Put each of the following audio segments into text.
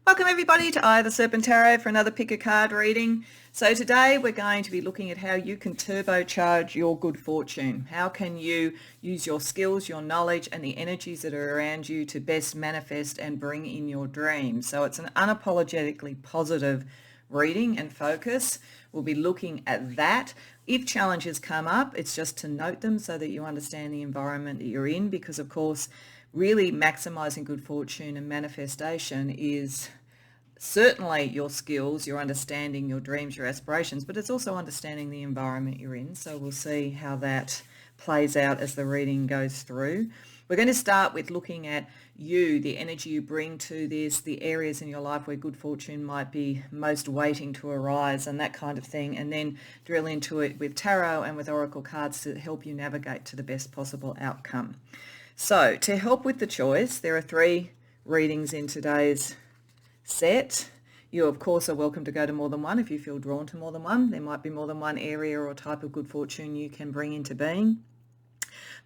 Welcome everybody to the Serpent Tarot for another pick a card reading. So today we're going to be looking at how you can turbocharge your good fortune. How can you use your skills, your knowledge and the energies that are around you to best manifest and bring in your dreams. So it's an unapologetically positive reading and focus. We'll be looking at that. If challenges come up, it's just to note them so that you understand the environment that you're in, because of course really maximizing good fortune and manifestation is certainly your skills, your understanding, your dreams, your aspirations, but it's also understanding the environment you're in. So we'll see how that plays out as the reading goes through. We're going to start with looking at you, the energy you bring to this, the areas in your life where good fortune might be most waiting to arise and that kind of thing, and then drill into it with tarot and with oracle cards to help you navigate to the best possible outcome. So to help with the choice, there are 3 readings in today's set. You of course are welcome to go to more than one if you feel drawn to more than one. There might be more than one area or type of good fortune you can bring into being.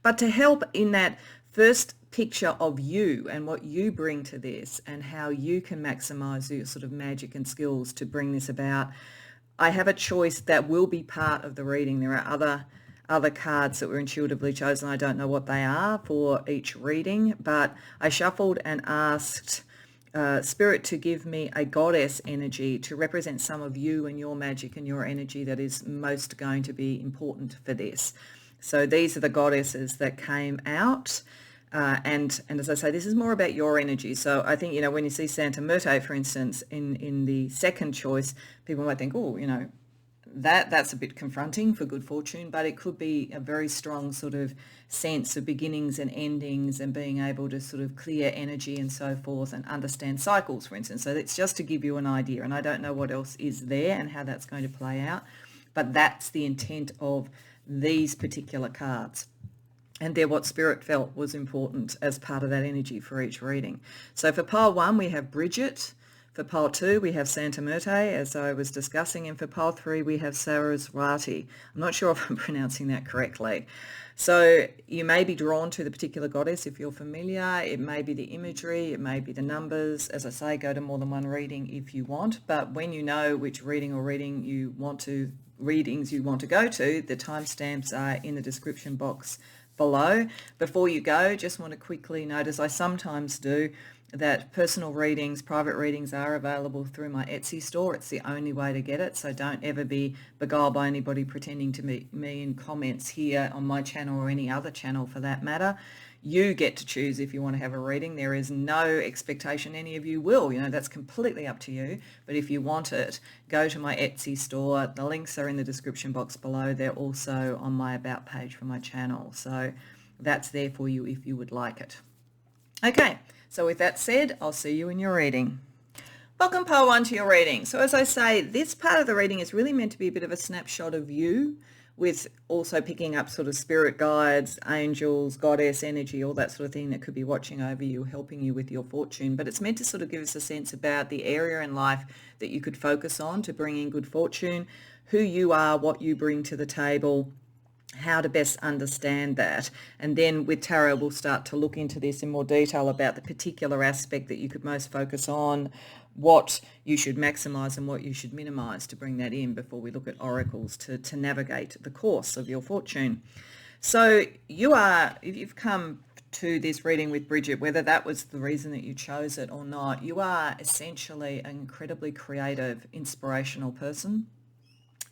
But to help in that first picture of you and what you bring to this and how you can maximize your sort of magic and skills to bring this about, I have a choice that will be part of the reading. There are other cards that were intuitively chosen. I don't know what they are for each reading, but I shuffled and asked Spirit to give me a goddess energy to represent some of you and your magic and your energy that is most going to be important for this. So these are the goddesses that came out. And as I say, this is more about your energy. So I think, when you see Santa Muerte, for instance, in the second choice, people might think, oh, that's a bit confronting for good fortune, but it could be a very strong sort of sense of beginnings and endings and being able to sort of clear energy and so forth and understand cycles, for instance. So it's just to give you an idea, and I don't know what else is there and how that's going to play out, but that's the intent of these particular cards. And they're what Spirit felt was important as part of that energy for each reading. So for pile 1, we have Bridget. For pile 2, we have Santa Muerte, as I was discussing, and for pile 3, we have Saraswati. I'm not sure if I'm pronouncing that correctly. So you may be drawn to the particular goddess if you're familiar. It may be the imagery, it may be the numbers. As I say, go to more than one reading if you want, but when you know which readings you want to go to, the timestamps are in the description box below. Before you go, just want to quickly note, as I sometimes do, that personal readings, private readings are available through my Etsy store. It's the only way to get it, so don't ever be beguiled by anybody pretending to meet me in comments here on my channel or any other channel for that matter. You get to choose if you want to have a reading. There is no expectation any of you will. That's completely up to you. But if you want it, go to my Etsy store. The links are in the description box below. They're also on my About page for my channel. So that's there for you if you would like it. Okay, so with that said, I'll see you in your reading. Welcome, pile 1, to your reading. So as I say, this part of the reading is really meant to be a bit of a snapshot of you, with also picking up sort of spirit guides, angels, goddess energy, all that sort of thing that could be watching over you, helping you with your fortune. But it's meant to sort of give us a sense about the area in life that you could focus on to bring in good fortune, who you are, what you bring to the table, how to best understand that. And then with tarot, we'll start to look into this in more detail about the particular aspect that you could most focus on, what you should maximize and what you should minimize to bring that in before we look at oracles to navigate the course of your fortune. So if you've come to this reading with Bridget, whether that was the reason that you chose it or not, you are essentially an incredibly creative, inspirational person.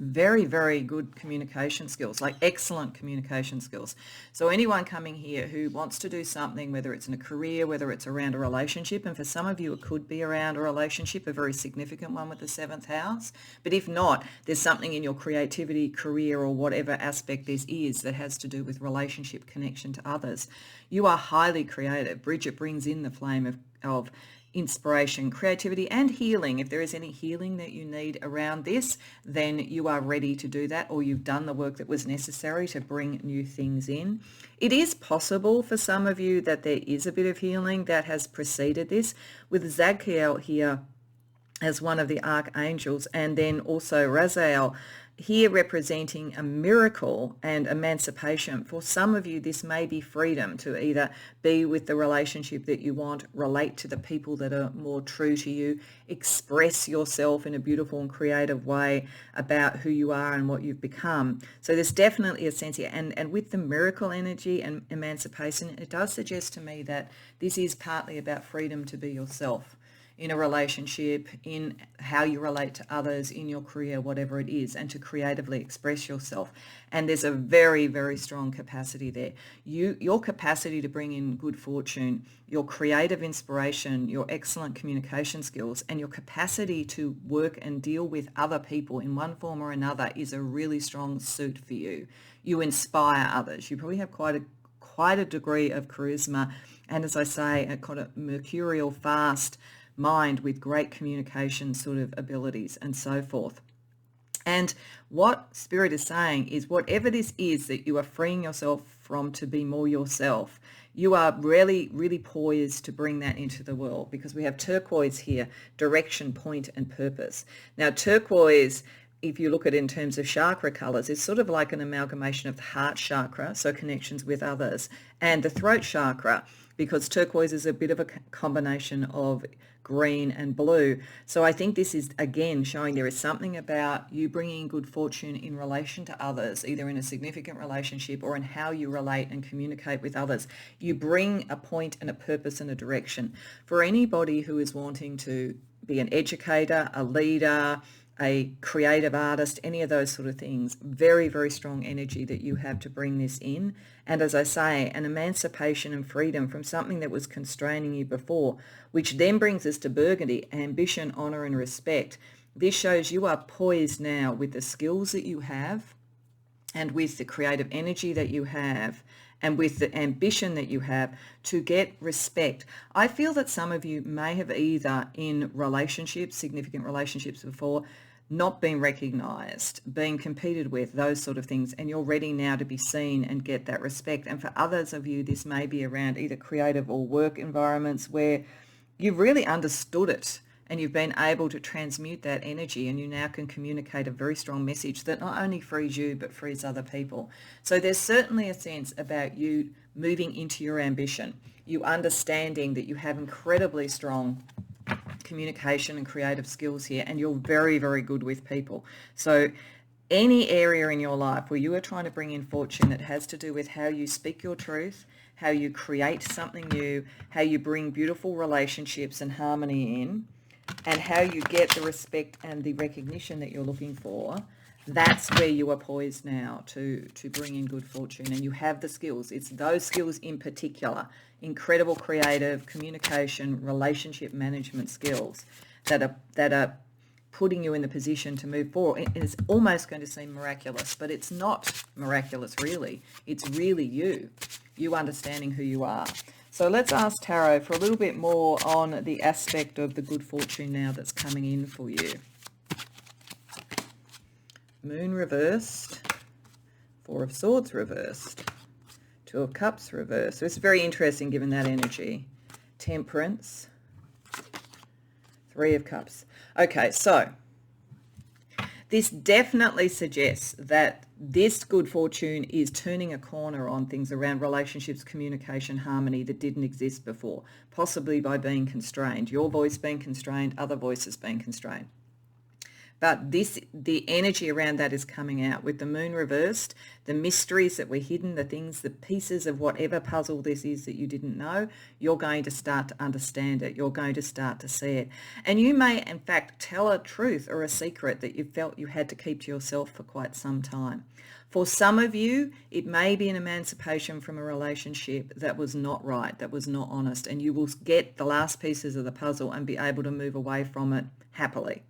Very, very good communication skills, like excellent communication skills. So anyone coming here who wants to do something, whether it's in a career, whether it's around a relationship, and for some of you it could be around a relationship, a very significant one with the 7th house. But if not, there's something in your creativity, career, or whatever aspect this is that has to do with relationship connection to others. You are highly creative. Bridget brings in the flame of inspiration, creativity and healing. If there is any healing that you need around this, then you are ready to do that, or you've done the work that was necessary to bring new things in. It is possible for some of you that there is a bit of healing that has preceded this. With Zadkiel here, as one of the archangels, and then also Raziel here representing a miracle and emancipation. For some of you, this may be freedom to either be with the relationship that you want, relate to the people that are more true to you, express yourself in a beautiful and creative way about who you are and what you've become. So there's definitely a sense here. And with the miracle energy and emancipation, it does suggest to me that this is partly about freedom to be yourself in a relationship, in how you relate to others, in your career, whatever it is, and to creatively express yourself. And there's a very, very strong capacity there. Your capacity to bring in good fortune, your creative inspiration, your excellent communication skills, and your capacity to work and deal with other people in one form or another is a really strong suit for you. You inspire others. You probably have quite a degree of charisma, and as I say, a kind of mercurial, fast mind with great communication sort of abilities and so forth. And what Spirit is saying is whatever this is that you are freeing yourself from to be more yourself, you are really, really poised to bring that into the world, because we have turquoise here, direction, point, and purpose. Now, turquoise, if you look at it in terms of chakra colors, is sort of like an amalgamation of the heart chakra, so connections with others, and the throat chakra, because turquoise is a bit of a combination of green and blue. So I think this is, again, showing there is something about you bringing good fortune in relation to others, either in a significant relationship or in how you relate and communicate with others. You bring a point and a purpose and a direction. For anybody who is wanting to be an educator, a leader, a creative artist, any of those sort of things, very, very strong energy that you have to bring this in. And as I say, an emancipation and freedom from something that was constraining you before, which then brings us to Burgundy, ambition, honor, and respect. This shows you are poised now with the skills that you have and with the creative energy that you have and with the ambition that you have to get respect. I feel that some of you may have either in relationships, significant relationships before, not being recognized, being competed with, those sort of things, and you're ready now to be seen and get that respect. And for others of you, this may be around either creative or work environments where you've really understood it and you've been able to transmute that energy, and you now can communicate a very strong message that not only frees you but frees other people. So there's certainly a sense about you moving into your ambition, you understanding that you have incredibly strong communication and creative skills here, and you're very, very good with people. So any area in your life where you are trying to bring in fortune that has to do with how you speak your truth, how you create something new, how you bring beautiful relationships and harmony in, and how you get the respect and the recognition that you're looking for, that's where you are poised now to bring in good fortune. And you have the skills. It's those skills in particular, incredible creative communication, relationship management skills that are putting you in the position to move forward. It's almost going to seem miraculous, but it's not miraculous really. It's really you understanding who you are. So let's ask Tarot for a little bit more on the aspect of the good fortune now that's coming in for you. Moon reversed, Four of Swords reversed, Two of Cups reversed. So it's very interesting given that energy. Temperance, Three of Cups. Okay, so this definitely suggests that this good fortune is turning a corner on things around relationships, communication, harmony that didn't exist before, possibly by being constrained. Your voice being constrained, other voices being constrained. But the energy around that is coming out with the moon reversed, the mysteries that were hidden, the things, the pieces of whatever puzzle this is that you didn't know, you're going to start to understand it. You're going to start to see it. And you may, in fact, tell a truth or a secret that you felt you had to keep to yourself for quite some time. For some of you, it may be an emancipation from a relationship that was not right, that was not honest, and you will get the last pieces of the puzzle and be able to move away from it happily,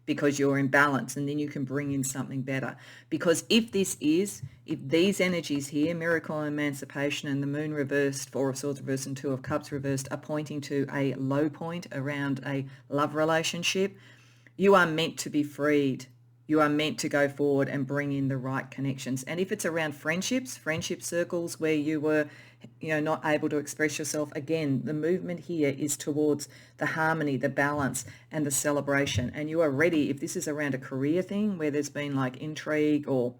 because you're in balance, and then you can bring in something better. Because if these energies here, miracle and emancipation, and the moon reversed, Four of Swords reversed, and Two of Cups reversed, are pointing to a low point around a love relationship, you are meant to be freed You are meant to go forward and bring in the right connections. And if it's around friendships, friendship circles where you were, not able to express yourself, again, the movement here is towards the harmony, the balance, and the celebration. And you are ready, if this is around a career thing where there's been like intrigue or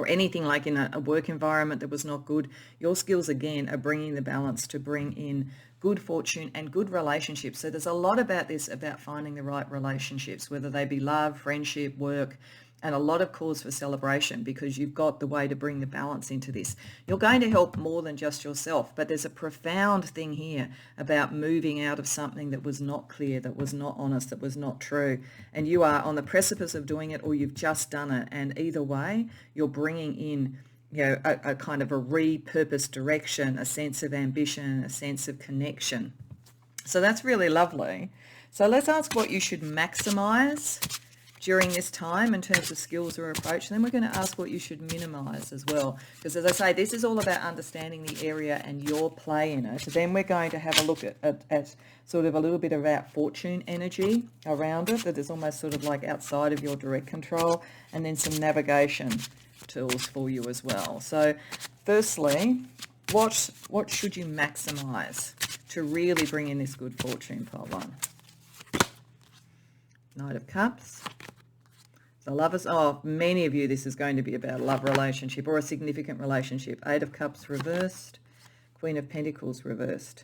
anything like in a work environment that was not good, your skills again are bringing the balance to bring in good fortune and good relationships. So there's a lot about this, about finding the right relationships, whether they be love, friendship, work, and a lot of cause for celebration because you've got the way to bring the balance into this. You're going to help more than just yourself, but there's a profound thing here about moving out of something that was not clear, that was not honest, that was not true. And you are on the precipice of doing it, or you've just done it. And either way, you're bringing in a kind of a repurposed direction, a sense of ambition, a sense of connection. So that's really lovely. So let's ask what you should maximize during this time in terms of skills or approach. And then we're going to ask what you should minimize as well. Because as I say, this is all about understanding the area and your play in it. So then we're going to have a look at sort of a little bit about fortune energy around it that is almost sort of like outside of your direct control, and then some navigation tools for you as well. So firstly, what should you maximize to really bring in this good fortune, pile one? Knight of Cups. The lovers, many of you, this is going to be about a love relationship or a significant relationship. Eight of Cups reversed, Queen of Pentacles reversed.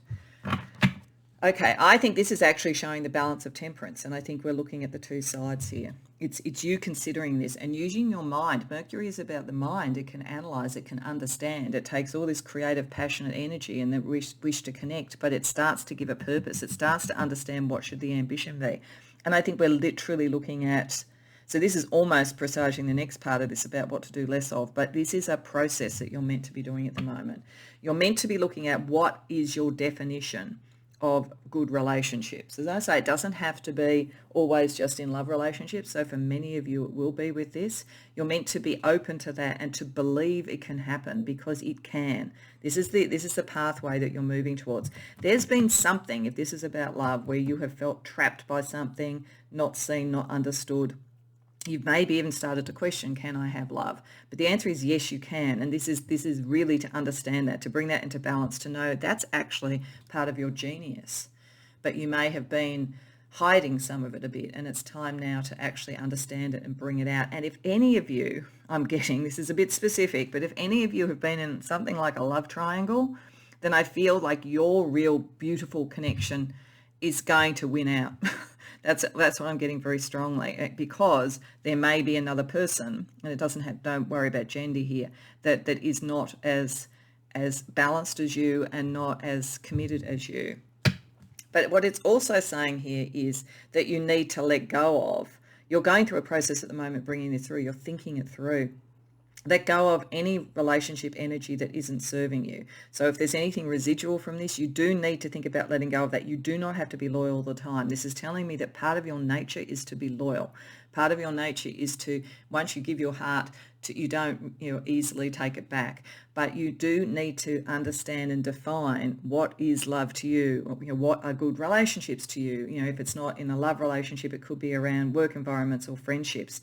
Okay, I think this is actually showing the balance of temperance, and I think we're looking at the two sides here. It's you considering this and using your mind. Mercury is about the mind. It can analyze, it can understand. It takes all this creative, passionate energy and the wish to connect, but it starts to give a purpose. It starts to understand what should the ambition be. And I think we're literally looking at, so this is almost presaging the next part of this about what to do less of, but this is a process that you're meant to be doing at the moment. You're meant to be looking at what is your definition of good relationships. As I say, it doesn't have to be always just in love relationships. So for many of you, it will be with this. You're meant to be open to that and to believe it can happen, because it can. This is the pathway that you're moving towards. There's been something, if this is about love, where you have felt trapped by something, not seen, not understood. You've maybe even started to question, can I have love? But the answer is yes, you can. And this is really to understand that, to bring that into balance, to know that's actually part of your genius. But you may have been hiding some of it a bit, and it's time now to actually understand it and bring it out. And if any of you, I'm getting, this is a bit specific, but if any of you have been in something like a love triangle, then I feel like your real beautiful connection is going to win out. That's what I'm getting very strongly, because there may be another person, and don't worry about gender here, that is not as balanced as you and not as committed as you. But what it's also saying here is that you need to let go of. You're going through a process at the moment, bringing this through. You're thinking it through. Let go of any relationship energy that isn't serving you. So if there's anything residual from this, you do need to think about letting go of that. You do not have to be loyal all the time. This is telling me that part of your nature is to be loyal. Part of your nature is to, once you give your heart, you don't easily take it back. But you do need to understand and define what is love to you, what are good relationships to you. If it's not in a love relationship, it could be around work environments or friendships.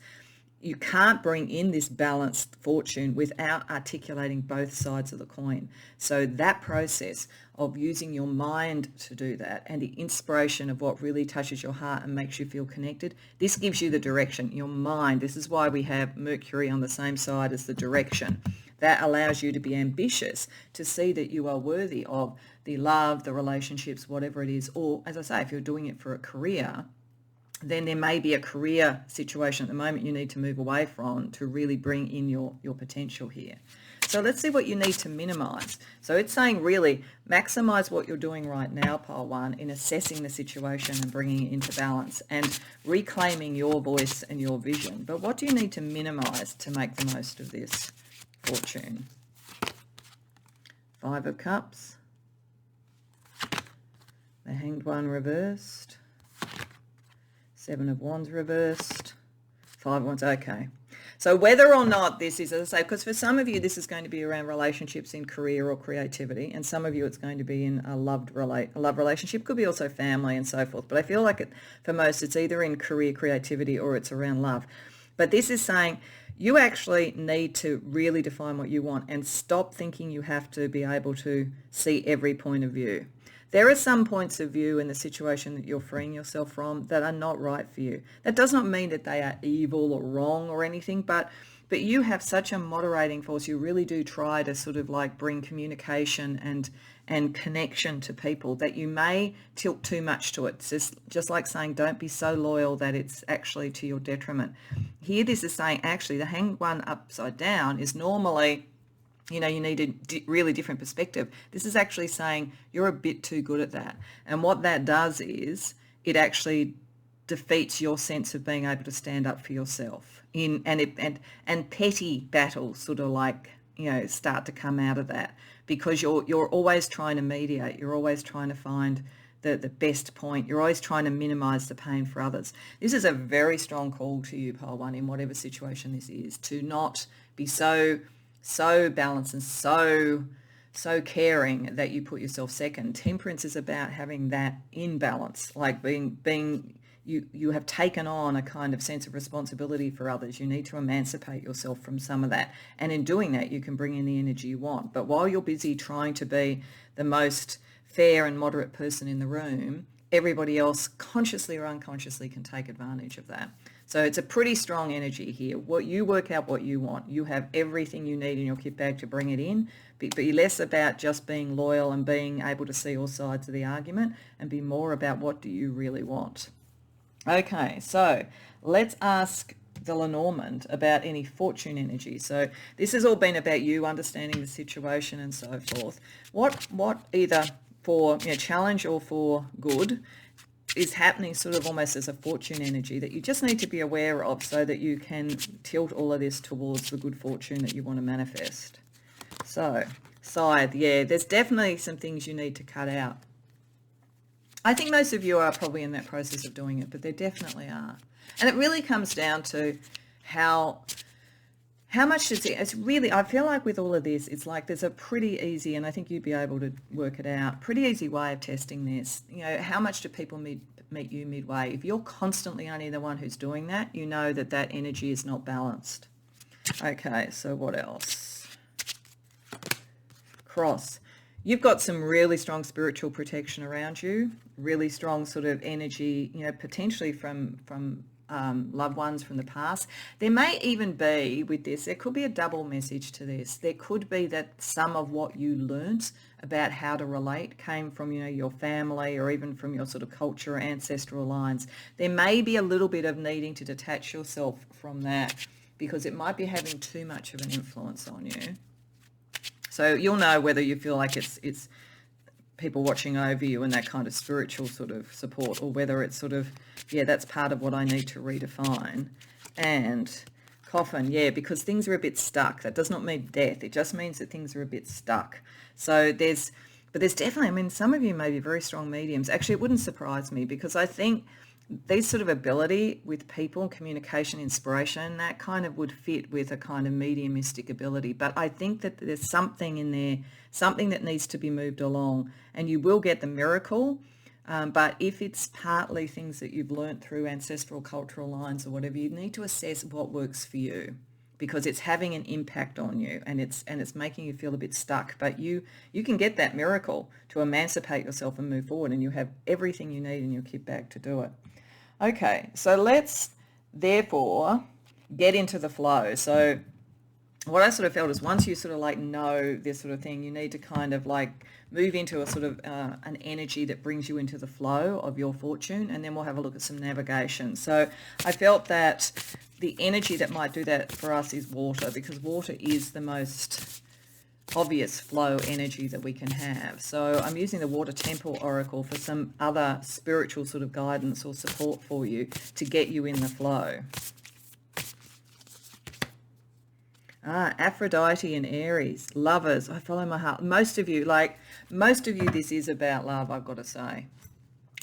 You can't bring in this balanced fortune without articulating both sides of the coin. So that process of using your mind to do that, and the inspiration of what really touches your heart and makes you feel connected, this gives you the direction, your mind. This is why we have Mercury on the same side as the direction. That allows you to be ambitious, to see that you are worthy of the love, the relationships, whatever it is. Or, as I say, if you're doing it for a career, then there may be a career situation at the moment you need to move away from to really bring in your potential here. So let's see what you need to minimize. So it's saying really maximize what you're doing right now, pile one, in assessing the situation and bringing it into balance and reclaiming your voice and your vision. But what do you need to minimize to make the most of this fortune? Five of Cups. The Hanged One reversed. Seven of Wands reversed, Five of Wands, okay. So whether or not this is, as I say, because for some of you this is going to be around relationships in career or creativity, and some of you it's going to be in a love relationship, could be also family and so forth. But I feel like for most it's either in career, creativity, or it's around love. But this is saying you actually need to really define what you want and stop thinking you have to be able to see every point of view. There are some points of view in the situation that you're freeing yourself from that are not right for you. That does not mean that they are evil or wrong or anything, but you have such a moderating force. You really do try to sort of like bring communication and connection to people that you may tilt too much to it. It's just like saying don't be so loyal that it's actually to your detriment. Here this is saying actually the hanged one upside down is normally, you need a really different perspective. This is actually saying you're a bit too good at that. And what that does is it actually defeats your sense of being able to stand up for yourself and petty battles sort of like, start to come out of that because you're always trying to mediate. You're always trying to find the best point. You're always trying to minimize the pain for others. This is a very strong call to you, Pole One, in whatever situation this is, to not be so balanced and so caring that you put yourself second. Temperance is about having that in balance, like being you have taken on a kind of sense of responsibility for others. You need to emancipate yourself from some of that. And in doing that, you can bring in the energy you want. But while you're busy trying to be the most fair and moderate person in the room, everybody else consciously or unconsciously can take advantage of that. So it's a pretty strong energy here. What you work out what you want. You have everything you need in your kit bag to bring it in. Be less about just being loyal and being able to see all sides of the argument and be more about what do you really want. Okay, so let's ask the Lenormand about any fortune energy. So this has all been about you understanding the situation and so forth. What either for challenge or for good is happening sort of almost as a fortune energy that you just need to be aware of so that you can tilt all of this towards the good fortune that you want to manifest. So, Scythe, yeah, there's definitely some things you need to cut out. I think most of you are probably in that process of doing it, but there definitely are. And it really comes down to how much does it, it's really, I feel like with all of this, it's like there's a pretty easy, and I think you'd be able to work it out, pretty easy way of testing this. How much do people meet you midway? If you're constantly only the one who's doing that, you know that energy is not balanced. Okay, so what else? Cross. You've got some really strong spiritual protection around you, really strong sort of energy, potentially from loved ones from the past. There may even be, with this, there could be a double message to this. There could be that some of what you learnt about how to relate came from, your family or even from your sort of culture or ancestral lines. There may be a little bit of needing to detach yourself from that because it might be having too much of an influence on you. So you'll know whether you feel like it's people watching over you and that kind of spiritual sort of support, or whether it's sort of, that's part of what I need to redefine. And Coffin, because things are a bit stuck. That does not mean death. It just means that things are a bit stuck. So there's definitely, some of you may be very strong mediums. Actually, it wouldn't surprise me because I think these sort of ability with people, communication, inspiration, that kind of would fit with a kind of mediumistic ability. But I think that there's something in there, something that needs to be moved along, and you will get the miracle. But if it's partly things that you've learnt through ancestral cultural lines or whatever, you need to assess what works for you because it's having an impact on you and it's making you feel a bit stuck. But you can get that miracle to emancipate yourself and move forward, and you have everything you need in your kit bag to do it. Okay, so let's therefore get into the flow. So what I sort of felt is once you sort of like know this sort of thing, you need to kind of like move into a sort of an energy that brings you into the flow of your fortune, and then we'll have a look at some navigation. So I felt that the energy that might do that for us is water, because water is the most obvious flow energy that we can have. So I'm using the Water Temple Oracle for some other spiritual sort of guidance or support for you to get you in the flow. Aphrodite and Aries, lovers. I follow my heart. Most of you, this is about love, I've got to say.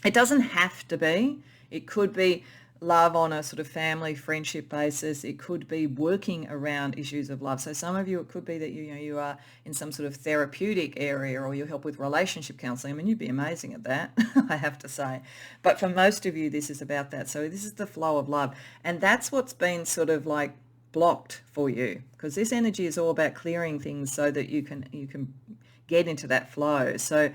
It doesn't have to be. It could be love on a sort of family friendship basis. It could be working around issues of love. So some of you, it could be that you are in some sort of therapeutic area, or you help with relationship counseling. I mean, you'd be amazing at that, I have to say. But for most of you, this is about that. So this is the flow of love. And that's what's been sort of like blocked for you, because this energy is all about clearing things so that you can get into that flow. So,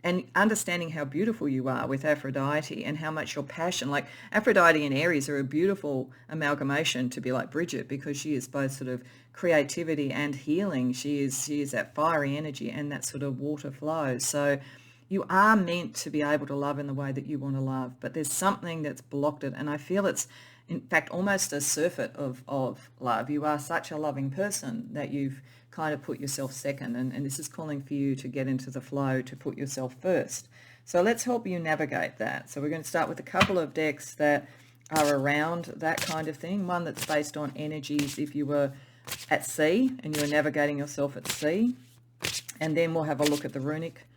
and understanding how beautiful you are with Aphrodite, and how much your passion, like Aphrodite and Aries are a beautiful amalgamation to be like Bridget, because she is both sort of creativity and healing. She is that fiery energy and that sort of water flow. So you are meant to be able to love in the way that you want to love, but there's something that's blocked it. And I feel it's, in fact, almost a surfeit of love. You are such a loving person that you've kind of put yourself second, and this is calling for you to get into the flow, to put yourself first. So let's help you navigate that. So we're going to start with a couple of decks that are around that kind of thing. One that's based on energies if you were at sea and you were navigating yourself at sea. And then we'll have a look at the runic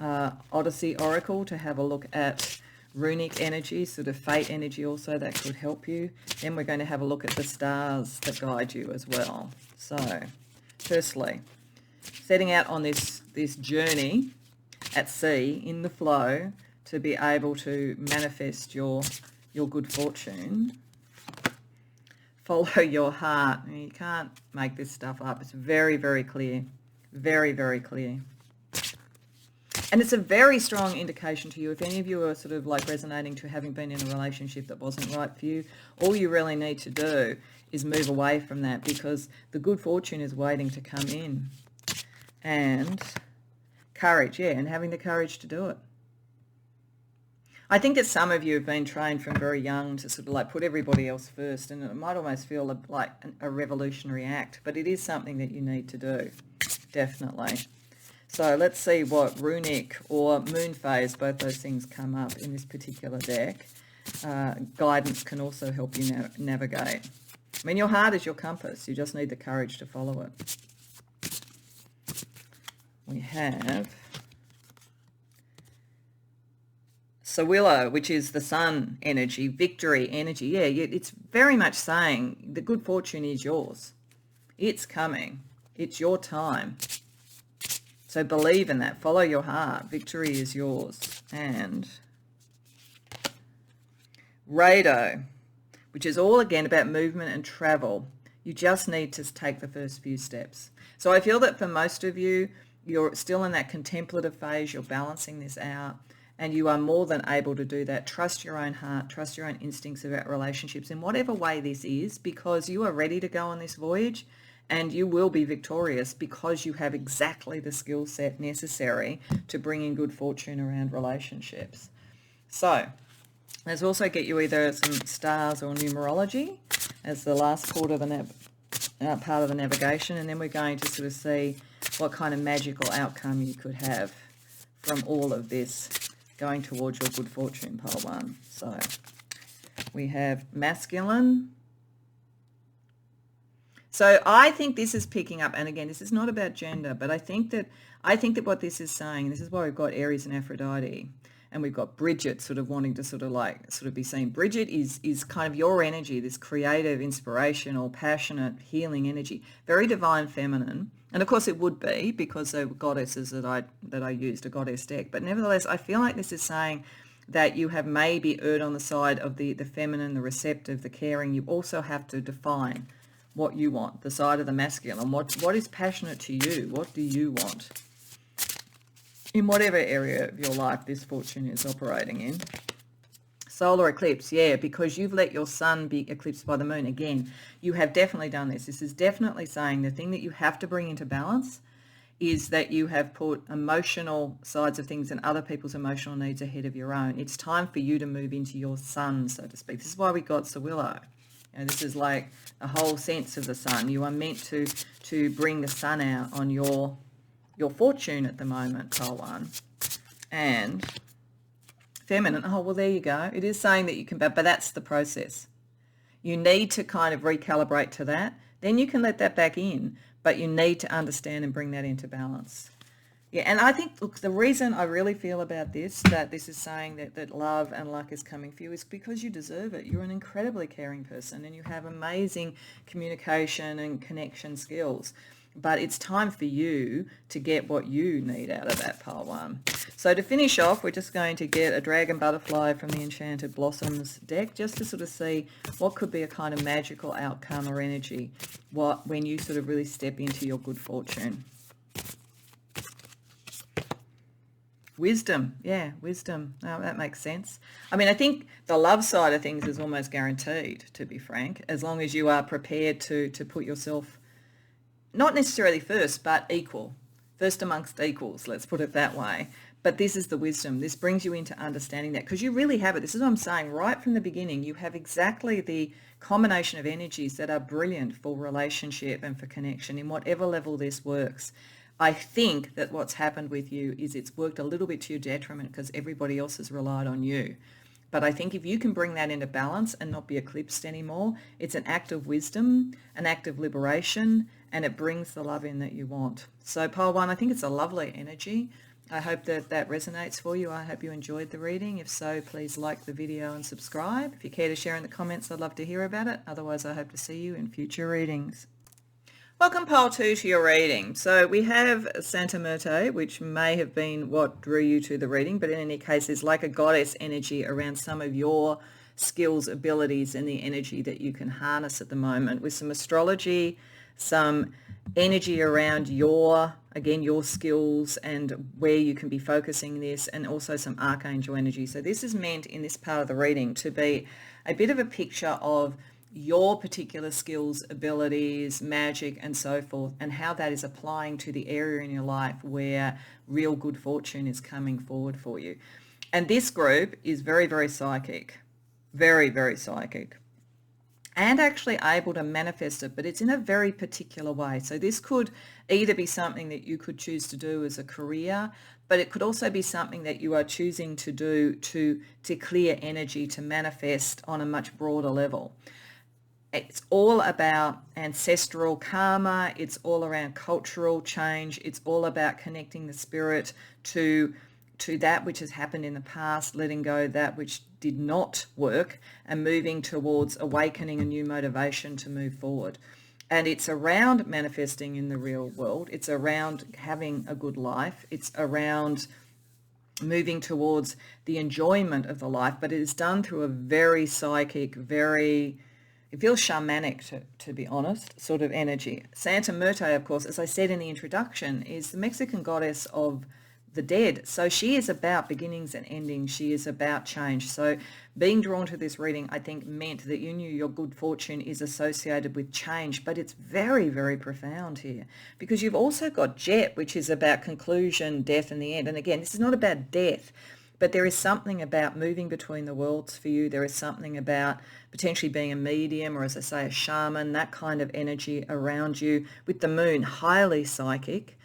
Odyssey Oracle to have a look at runic energy, sort of fate energy also that could help you. Then we're going to have a look at the stars that guide you as well. So firstly, setting out on this journey at sea in the flow to be able to manifest your good fortune. Follow your heart. You can't make this stuff up. It's very, very clear. Very, very clear. And it's a very strong indication to you. If any of you are sort of like resonating to having been in a relationship that wasn't right for you, all you really need to do is move away from that, because the good fortune is waiting to come in. And courage, yeah, and having the courage to do it. I think that some of you have been trained from very young to sort of like put everybody else first, and it might almost feel like a revolutionary act, but it is something that you need to do, definitely. So let's see what runic or moon phase, both those things come up in this particular deck. Guidance can also help you navigate. I mean, your heart is your compass. You just need the courage to follow it. We have Sawillow, which is the sun energy, victory energy. Yeah, it's very much saying the good fortune is yours. It's coming. It's your time. So believe in that. Follow your heart. Victory is yours. And Rado, which is all again about movement and travel. You just need to take the first few steps. So I feel that for most of you, you're still in that contemplative phase. You're balancing this out, and you are more than able to do that. Trust your own heart. Trust your own instincts about relationships in whatever way this is, because you are ready to go on this voyage. And you will be victorious because you have exactly the skill set necessary to bring in good fortune around relationships. So let's also get you either some stars or numerology as the last part of the navigation, and then we're going to sort of see what kind of magical outcome you could have from all of this going towards your good fortune, pile one. So we have masculine. So I think this is picking up, and again, this is not about gender, but I think that what this is saying, this is why we've got Aries and Aphrodite, and we've got Bridget sort of wanting to sort of be seen. Bridget is kind of your energy, this creative, inspirational, passionate, healing energy, very divine feminine. And of course it would be, because they were goddesses that I used, a goddess deck. But nevertheless, I feel like this is saying that you have maybe erred on the side of the feminine, the receptive, the caring. You also have to define what you want, the side of the masculine. What is passionate to you? What do you want? In whatever area of your life this fortune is operating in. Solar eclipse, yeah, because you've let your sun be eclipsed by the moon. Again, you have definitely done this. This is definitely saying the thing that you have to bring into balance is that you have put emotional sides of things and other people's emotional needs ahead of your own. It's time for you to move into your sun, so to speak. This is why we got Sawillow. And this is like a whole sense of the sun. You are meant to bring the sun out on your fortune at the moment, pile one. And feminine, oh, well, there you go. It is saying that you can, but that's the process. You need to kind of recalibrate to that. Then you can let that back in, but you need to understand and bring that into balance. Yeah, and I think, look, the reason I really feel about this, that this is saying that love and luck is coming for you, is because you deserve it. You're an incredibly caring person and you have amazing communication and connection skills. But it's time for you to get what you need out of that pile one. So to finish off, we're just going to get a dragon butterfly from the Enchanted Blossoms deck, just to sort of see what could be a kind of magical outcome or energy when you sort of really step into your good fortune. Wisdom, yeah, wisdom. Oh, that makes sense. I mean, I think the love side of things is almost guaranteed, to be frank, as long as you are prepared to put yourself, not necessarily first, but equal. First amongst equals, let's put it that way. But this is the wisdom. This brings you into understanding that, because you really have it. This is what I'm saying right from the beginning. You have exactly the combination of energies that are brilliant for relationship and for connection in whatever level this works. I think that what's happened with you is it's worked a little bit to your detriment because everybody else has relied on you. But I think if you can bring that into balance and not be eclipsed anymore, it's an act of wisdom, an act of liberation, and it brings the love in that you want. So pile one, I think it's a lovely energy. I hope that that resonates for you. I hope you enjoyed the reading. If so, please like the video and subscribe. If you care to share in the comments, I'd love to hear about it. Otherwise, I hope to see you in future readings. Welcome, pile two, to your reading. So we have Santa Muerte, which may have been what drew you to the reading, but in any case, there's like a goddess energy around some of your skills, abilities, and the energy that you can harness at the moment, with some astrology, some energy around your skills and where you can be focusing this, and also some archangel energy. So this is meant in this part of the reading to be a bit of a picture of your particular skills, abilities, magic, and so forth, and how that is applying to the area in your life where real good fortune is coming forward for you. And this group is very, very psychic, very, very psychic, and actually able to manifest it, but it's in a very particular way. So this could either be something that you could choose to do as a career, but it could also be something that you are choosing to do to clear energy, to manifest on a much broader level. It's all about ancestral karma. It's all around cultural change. It's all about connecting the spirit to that which has happened in the past, letting go that which did not work, and moving towards awakening a new motivation to move forward. And it's around manifesting in the real world. It's around having a good life. It's around moving towards the enjoyment of the life, but it is done through a very psychic, it feels shamanic, to be honest, sort of energy. Santa Muerte, of course, as I said in the introduction, is the Mexican goddess of the dead. So she is about beginnings and endings. She is about change. So being drawn to this reading, I think, meant that you knew your good fortune is associated with change, but it's very, very profound here, because you've also got Jet, which is about conclusion, death, and the end. And again, this is not about death, but there is something about moving between the worlds for you. There is something about potentially being a medium, or as I say, a shaman, that kind of energy around you, with the moon, highly psychic,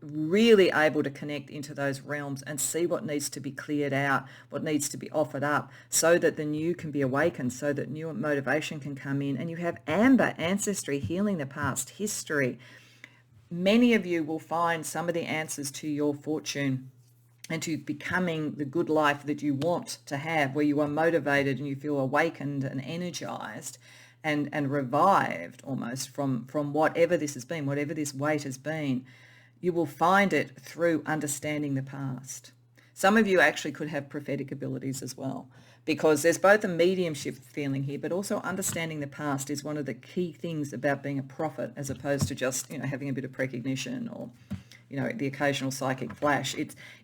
really able to connect into those realms and see what needs to be cleared out, what needs to be offered up, so that the new can be awakened, so that new motivation can come in. And you have Amber, ancestry, healing the past, history. Many of you will find some of the answers to your fortune and to becoming the good life that you want to have, where you are motivated and you feel awakened and energized and revived almost from whatever this has been, whatever this weight has been. You will find it through understanding the past. Some of you actually could have prophetic abilities as well, because there's both a mediumship feeling here, but also understanding the past is one of the key things about being a prophet, as opposed to just, having a bit of precognition or, the occasional psychic flash.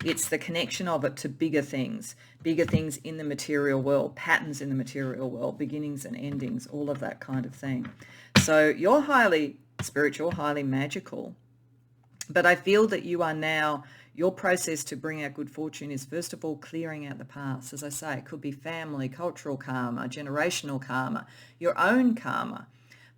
It's the connection of it to bigger things in the material world, patterns in the material world, beginnings and endings, all of that kind of thing. So you're highly spiritual, highly magical, but I feel that you are now, your process to bring out good fortune is, first of all, clearing out the past. As I say, it could be family, cultural karma, generational karma, your own karma.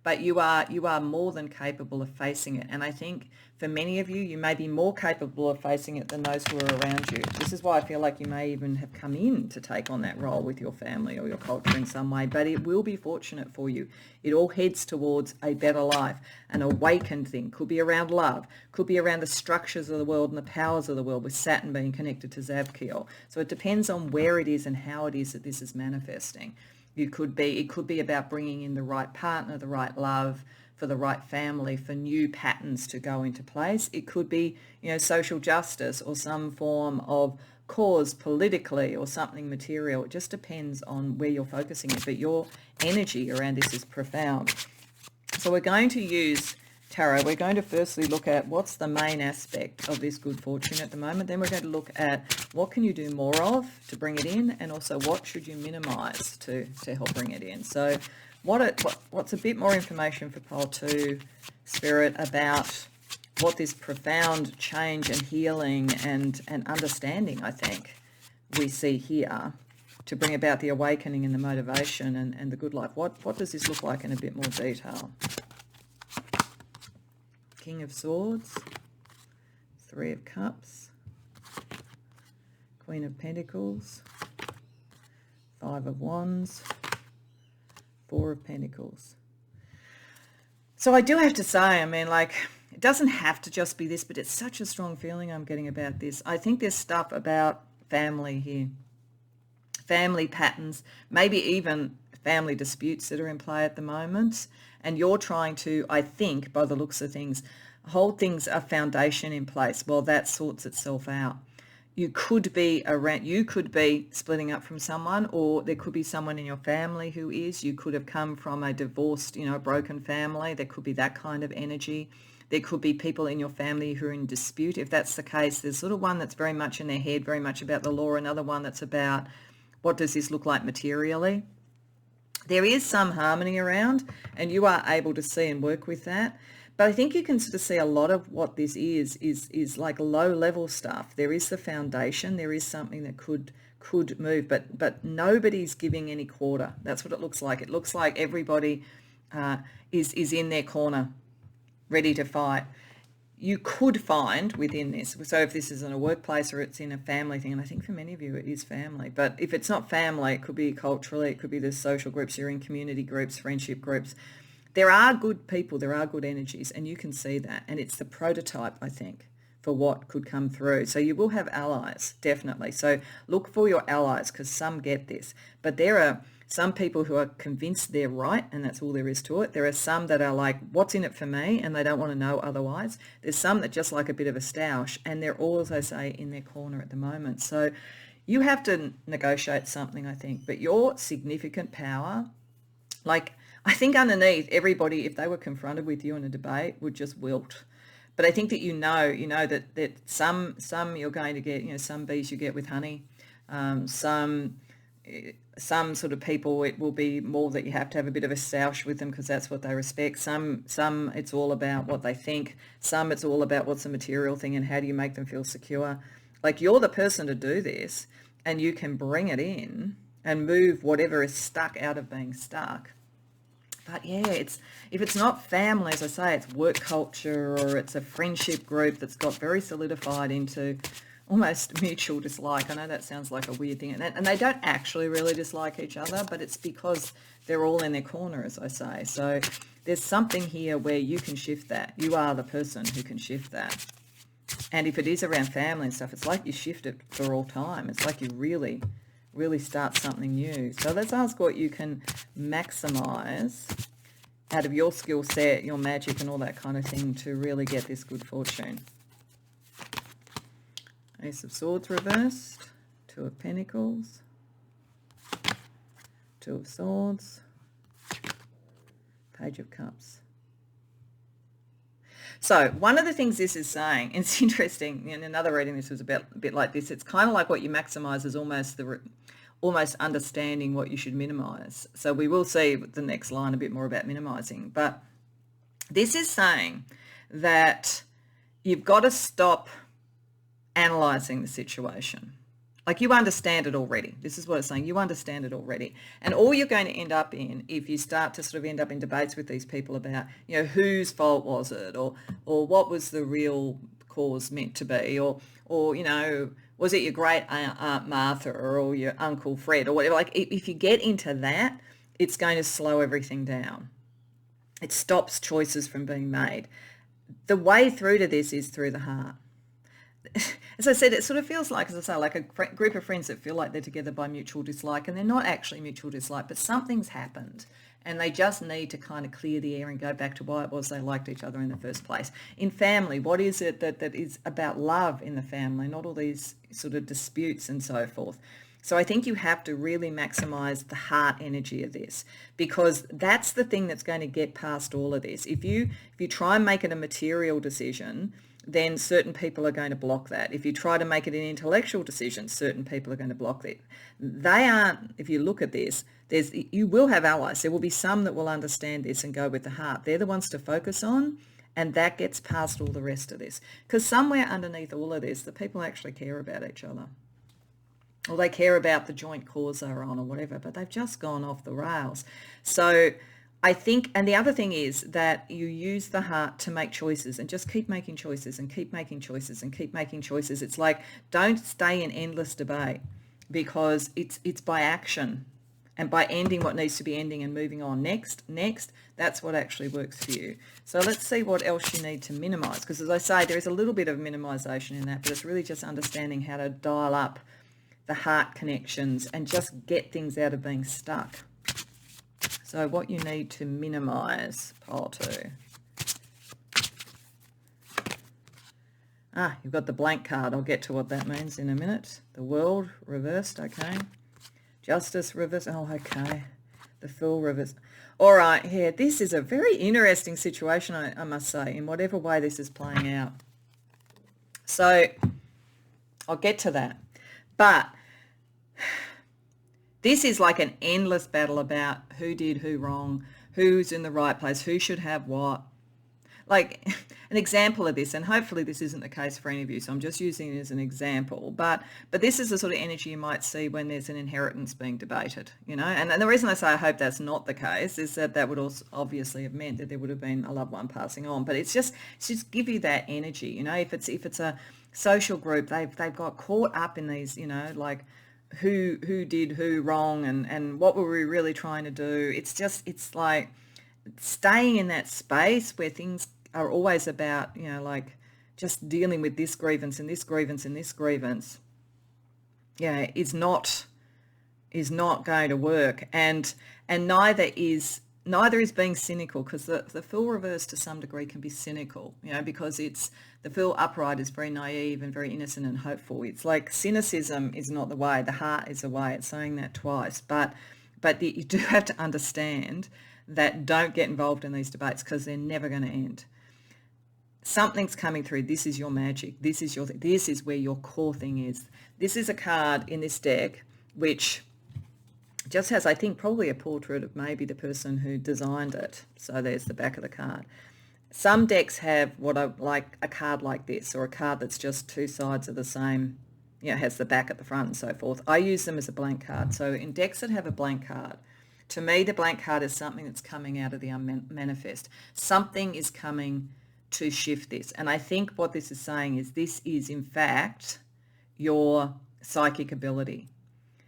but you are more than capable of facing it. And I think for many of you, you may be more capable of facing it than those who are around you. This is why I feel like you may even have come in to take on that role with your family or your culture in some way, but it will be fortunate for you. It all heads towards a better life, an awakened thing. Could be around love, could be around the structures of the world and the powers of the world, with Saturn being connected to Zavkiel. So it depends on where it is and how it is that this is manifesting. It could be about bringing in the right partner, the right love, for the right family, for new patterns to go into place. It could be, social justice or some form of cause politically or something material. It just depends on where you're focusing it. But your energy around this is profound. So we're going to use tarot. We're going to firstly look at what's the main aspect of this good fortune at the moment. Then we're going to look at what can you do more of to bring it in, and also what should you minimize to help bring it in. So what's a bit more information for pole 2 spirit about what this profound change and healing and understanding, I think, we see here to bring about the awakening and the motivation and the good life. What does this look like in a bit more detail? King of Swords, 3 of Cups, Queen of Pentacles, 5 of Wands, 4 of Pentacles. So I do have to say, it doesn't have to just be this, but it's such a strong feeling I'm getting about this. I think there's stuff about family here, family patterns, maybe even family disputes that are in play at the moment. And you're trying to, I think, by the looks of things, hold things a foundation in place while that sorts itself out. You could be splitting up from someone, or there could be someone in your family who is. You could have come from a divorced, broken family. There could be that kind of energy. There could be people in your family who are in dispute. If that's the case, there's sort of one that's very much in their head, very much about the law, another one that's about what does this look like materially. There is some harmony around, and you are able to see and work with that. But I think you can sort of see a lot of what this is like low-level stuff. There is the foundation. There is something that could move, but nobody's giving any quarter. That's what it looks like. It looks like everybody is in their corner, ready to fight. You could find within this, so if this is in a workplace or it's in a family thing, and I think for many of you it is family, but if it's not family, it could be culturally, it could be the social groups, you're in community groups, friendship groups. There are good people, there are good energies, and you can see that, and it's the prototype, I think, for what could come through. So you will have allies, definitely. So look for your allies, because some get this, but there are some people who are convinced they're right, and that's all there is to it. There are some that are like, what's in it for me? And they don't want to know otherwise. There's some that just like a bit of a stoush, and they're all, as I say, in their corner at the moment. So you have to negotiate something, I think. But your significant power, I think underneath everybody, if they were confronted with you in a debate, would just wilt. But I think that you know that some you're going to get, some bees you get with honey, some sort of people, it will be more that you have to have a bit of a stoush with them because that's what they respect. Some it's all about what they think. Some it's all about what's a material thing and how do you make them feel secure. Like, you're the person to do this, and you can bring it in and move whatever is stuck out of being stuck. But yeah, if it's not family, as I say, it's work culture, or it's a friendship group that's got very solidified into almost mutual dislike. I know that sounds like a weird thing, and they don't actually really dislike each other, but it's because they're all in their corner, as I say. So there's something here where you can shift that. You are the person who can shift that. And if it is around family and stuff, it's like you shift it for all time. It's like you really, really start something new. So let's ask what you can maximize out of your skill set, your magic and all that kind of thing to really get this good fortune. Ace of Swords reversed, 2 of Pentacles, 2 of Swords, Page of Cups. So one of the things this is saying, and it's interesting, in another reading this was a bit like this, it's kind of like what you maximize is almost understanding what you should minimize. So we will see the next line a bit more about minimizing, but this is saying that you've got to stop analyzing the situation. Like you understand it already. This is what it's saying. You understand it already. And all you're going to end up in, if you start to sort of end up in debates with these people about, whose fault was it, or what was the real cause meant to be, or was it your great Aunt Martha or your Uncle Fred or whatever. Like if you get into that, it's going to slow everything down. It stops choices from being made. The way through to this is through the heart. As I said, it sort of feels like, as I say, like a group of friends that feel like they're together by mutual dislike, and they're not actually mutual dislike, but something's happened and they just need to kind of clear the air and go back to why it was they liked each other in the first place. In family, what is it that is about love in the family, not all these sort of disputes and so forth. So I think you have to really maximize the heart energy of this, because that's the thing that's going to get past all of this. If you try and make it a material decision, then certain people are going to block that. If you try to make it an intellectual decision, certain people are going to block it. They aren't, if you look at this, you will have allies. There will be some that will understand this and go with the heart. They're the ones to focus on, and that gets past all the rest of this. Because somewhere underneath all of this, the people actually care about each other. Or they care about the joint cause they're on or whatever, but they've just gone off the rails. So I think, and the other thing is that you use the heart to make choices and just keep making choices and keep making choices and keep making choices. It's like, don't stay in endless debate, because it's by action and by ending what needs to be ending and moving on. Next, that's what actually works for you. So let's see what else you need to minimize, because as I say, there is a little bit of minimization in that, but it's really just understanding how to dial up the heart connections and just get things out of being stuck. So what you need to minimize, pile 2. You've got the blank card. I'll get to what that means in a minute. The World reversed, okay. Justice reversed, oh, okay. The Fool reversed. All right, here, this is a very interesting situation, I must say, in whatever way this is playing out. So I'll get to that. But this is like an endless battle about who did who wrong, who's in the right place, who should have what. Like an example of this, and hopefully this isn't the case for any of you, so I'm just using it as an example, but this is the sort of energy you might see when there's an inheritance being debated, and the reason I say I hope that's not the case is that would also obviously have meant that there would have been a loved one passing on, but it's just give you that energy, if it's a social group, they've got caught up in these, like who did who wrong and what were we really trying to do. It's like staying in that space where things are always about, like just dealing with this grievance and this grievance and this grievance, is not going to work. And neither is being cynical, because the Fool reverse to some degree can be cynical, because the Fool upright is very naive and very innocent and hopeful. It's like cynicism is not the way, the heart is the way. It's saying that twice, but you do have to understand that don't get involved in these debates, because they're never going to end. Something's coming through. This is your magic. This is where your core thing is. This is a card in this deck which just has, I think, probably a portrait of maybe the person who designed it. So there's the back of the card. Some decks have what I like, a card like this, or a card that's just two sides of the same, has the back at the front and so forth. I use them as a blank card. So in decks that have a blank card, to me, the blank card is something that's coming out of the unmanifest. Something is coming to shift this. And I think what this is saying is this is, in fact, your psychic ability.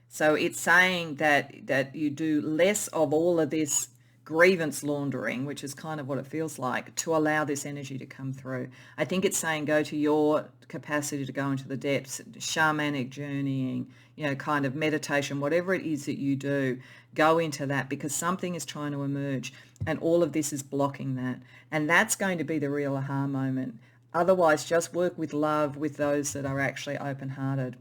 So it's saying that you do less of all of this grievance laundering, which is kind of what it feels like, to allow this energy to come through. I think it's saying go to your capacity to go into the depths, shamanic journeying, kind of meditation, whatever it is that you do, go into that, because something is trying to emerge and all of this is blocking that. And that's going to be the real aha moment. Otherwise, just work with love with those that are actually open-hearted.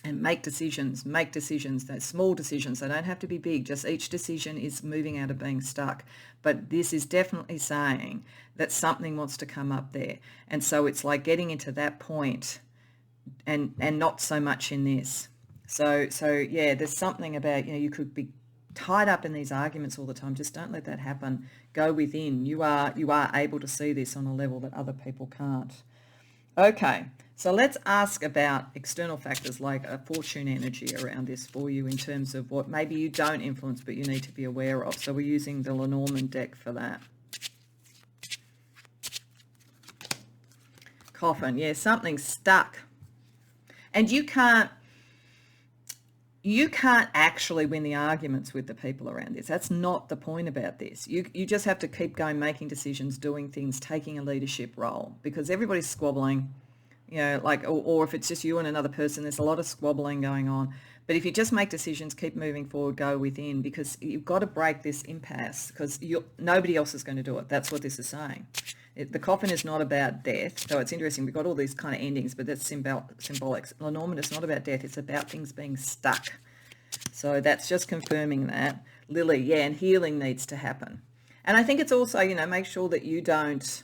And make decisions, those small decisions. They don't have to be big, just each decision is moving out of being stuck. But this is definitely saying that something wants to come up there. And so it's like getting into that point and not so much in this. So yeah, there's something about, you could be tied up in these arguments all the time. Just don't let that happen. Go within. You are able to see this on a level that other people can't. Okay, So let's ask about external factors like a fortune energy around this for you in terms of what maybe you don't influence but you need to be aware of. So we're using the Lenormand deck for that. Coffin, yeah, something's stuck. And you can't actually win the arguments with the people around this. That's not the point about this. You just have to keep going, making decisions, doing things, taking a leadership role, because everybody's squabbling, you know, like, or if it's just you and another person, there's a lot of squabbling going on. But if you just make decisions, keep moving forward, go within, because you've got to break this impasse, because nobody else is going to do it. That's what this is saying. The coffin is not about death. So it's interesting. We've got all these kind of endings, but that's symbolic. Lenormand, it's not about death. It's about things being stuck. So that's just confirming that. Lily, yeah, and healing needs to happen. And I think it's also, you know, make sure that you don't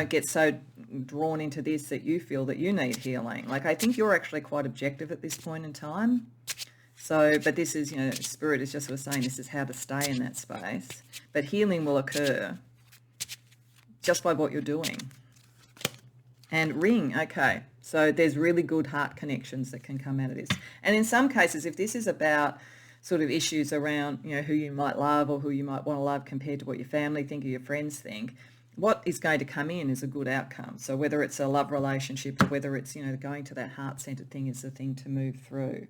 get so drawn into this that you feel that you need healing. Like, I think you're actually quite objective at this point in time. So, but this is, you know, Spirit is just sort of saying this is how to stay in that space. But healing will occur just by what you're doing. And ring, okay. So there's really good heart connections that can come out of this. And in some cases, if this is about sort of issues around, you know, who you might love or who you might want to love compared to what your family think or your friends think, what is going to come in is a good outcome. So whether it's a love relationship or whether it's, you know, going to that heart-centered thing is the thing to move through.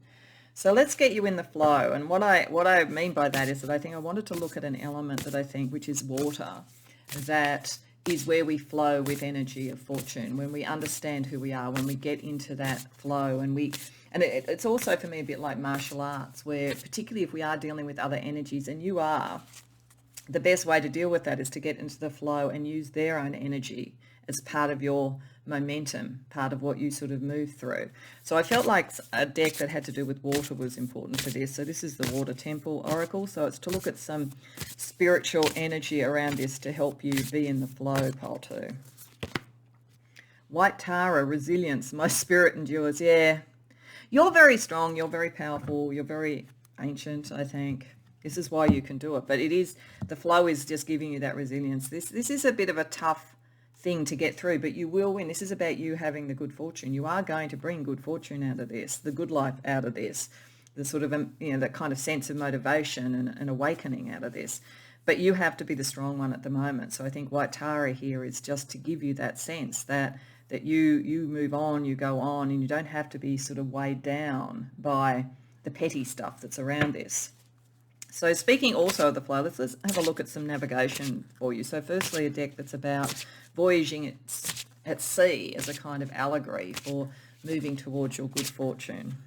So let's get you in the flow. And what I mean by that is that I think I wanted to look at an element that I think, which is water, that is where we flow with energy of fortune, when we understand who we are, when we get into that flow. And it's also for me a bit like martial arts, where particularly if we are dealing with other energies, and you are, the best way to deal with that is to get into the flow and use their own energy as part of your momentum, part of what you sort of move through. So I felt like a deck that had to do with water was important for this. So this is the Water Temple Oracle. So it's to look at some spiritual energy around this to help you be in the flow, pile 2. White Tara, resilience, my spirit endures. Yeah, you're very strong, you're very powerful, you're very ancient, I think. This is why you can do it. But it is, the flow is just giving you that resilience. This is a bit of a tough thing to get through, but you will win. This is about you having the good fortune. You are going to bring good fortune out of this, the good life out of this, the sort of, you know, that kind of sense of motivation and awakening out of this. But you have to be the strong one at the moment. So I think White Tara here is just to give you that sense that you move on, you go on, and you don't have to be sort of weighed down by the petty stuff that's around this. So speaking also of the flow, let's have a look at some navigation for you. So firstly, a deck that's about voyaging at sea as a kind of allegory for moving towards your good fortune.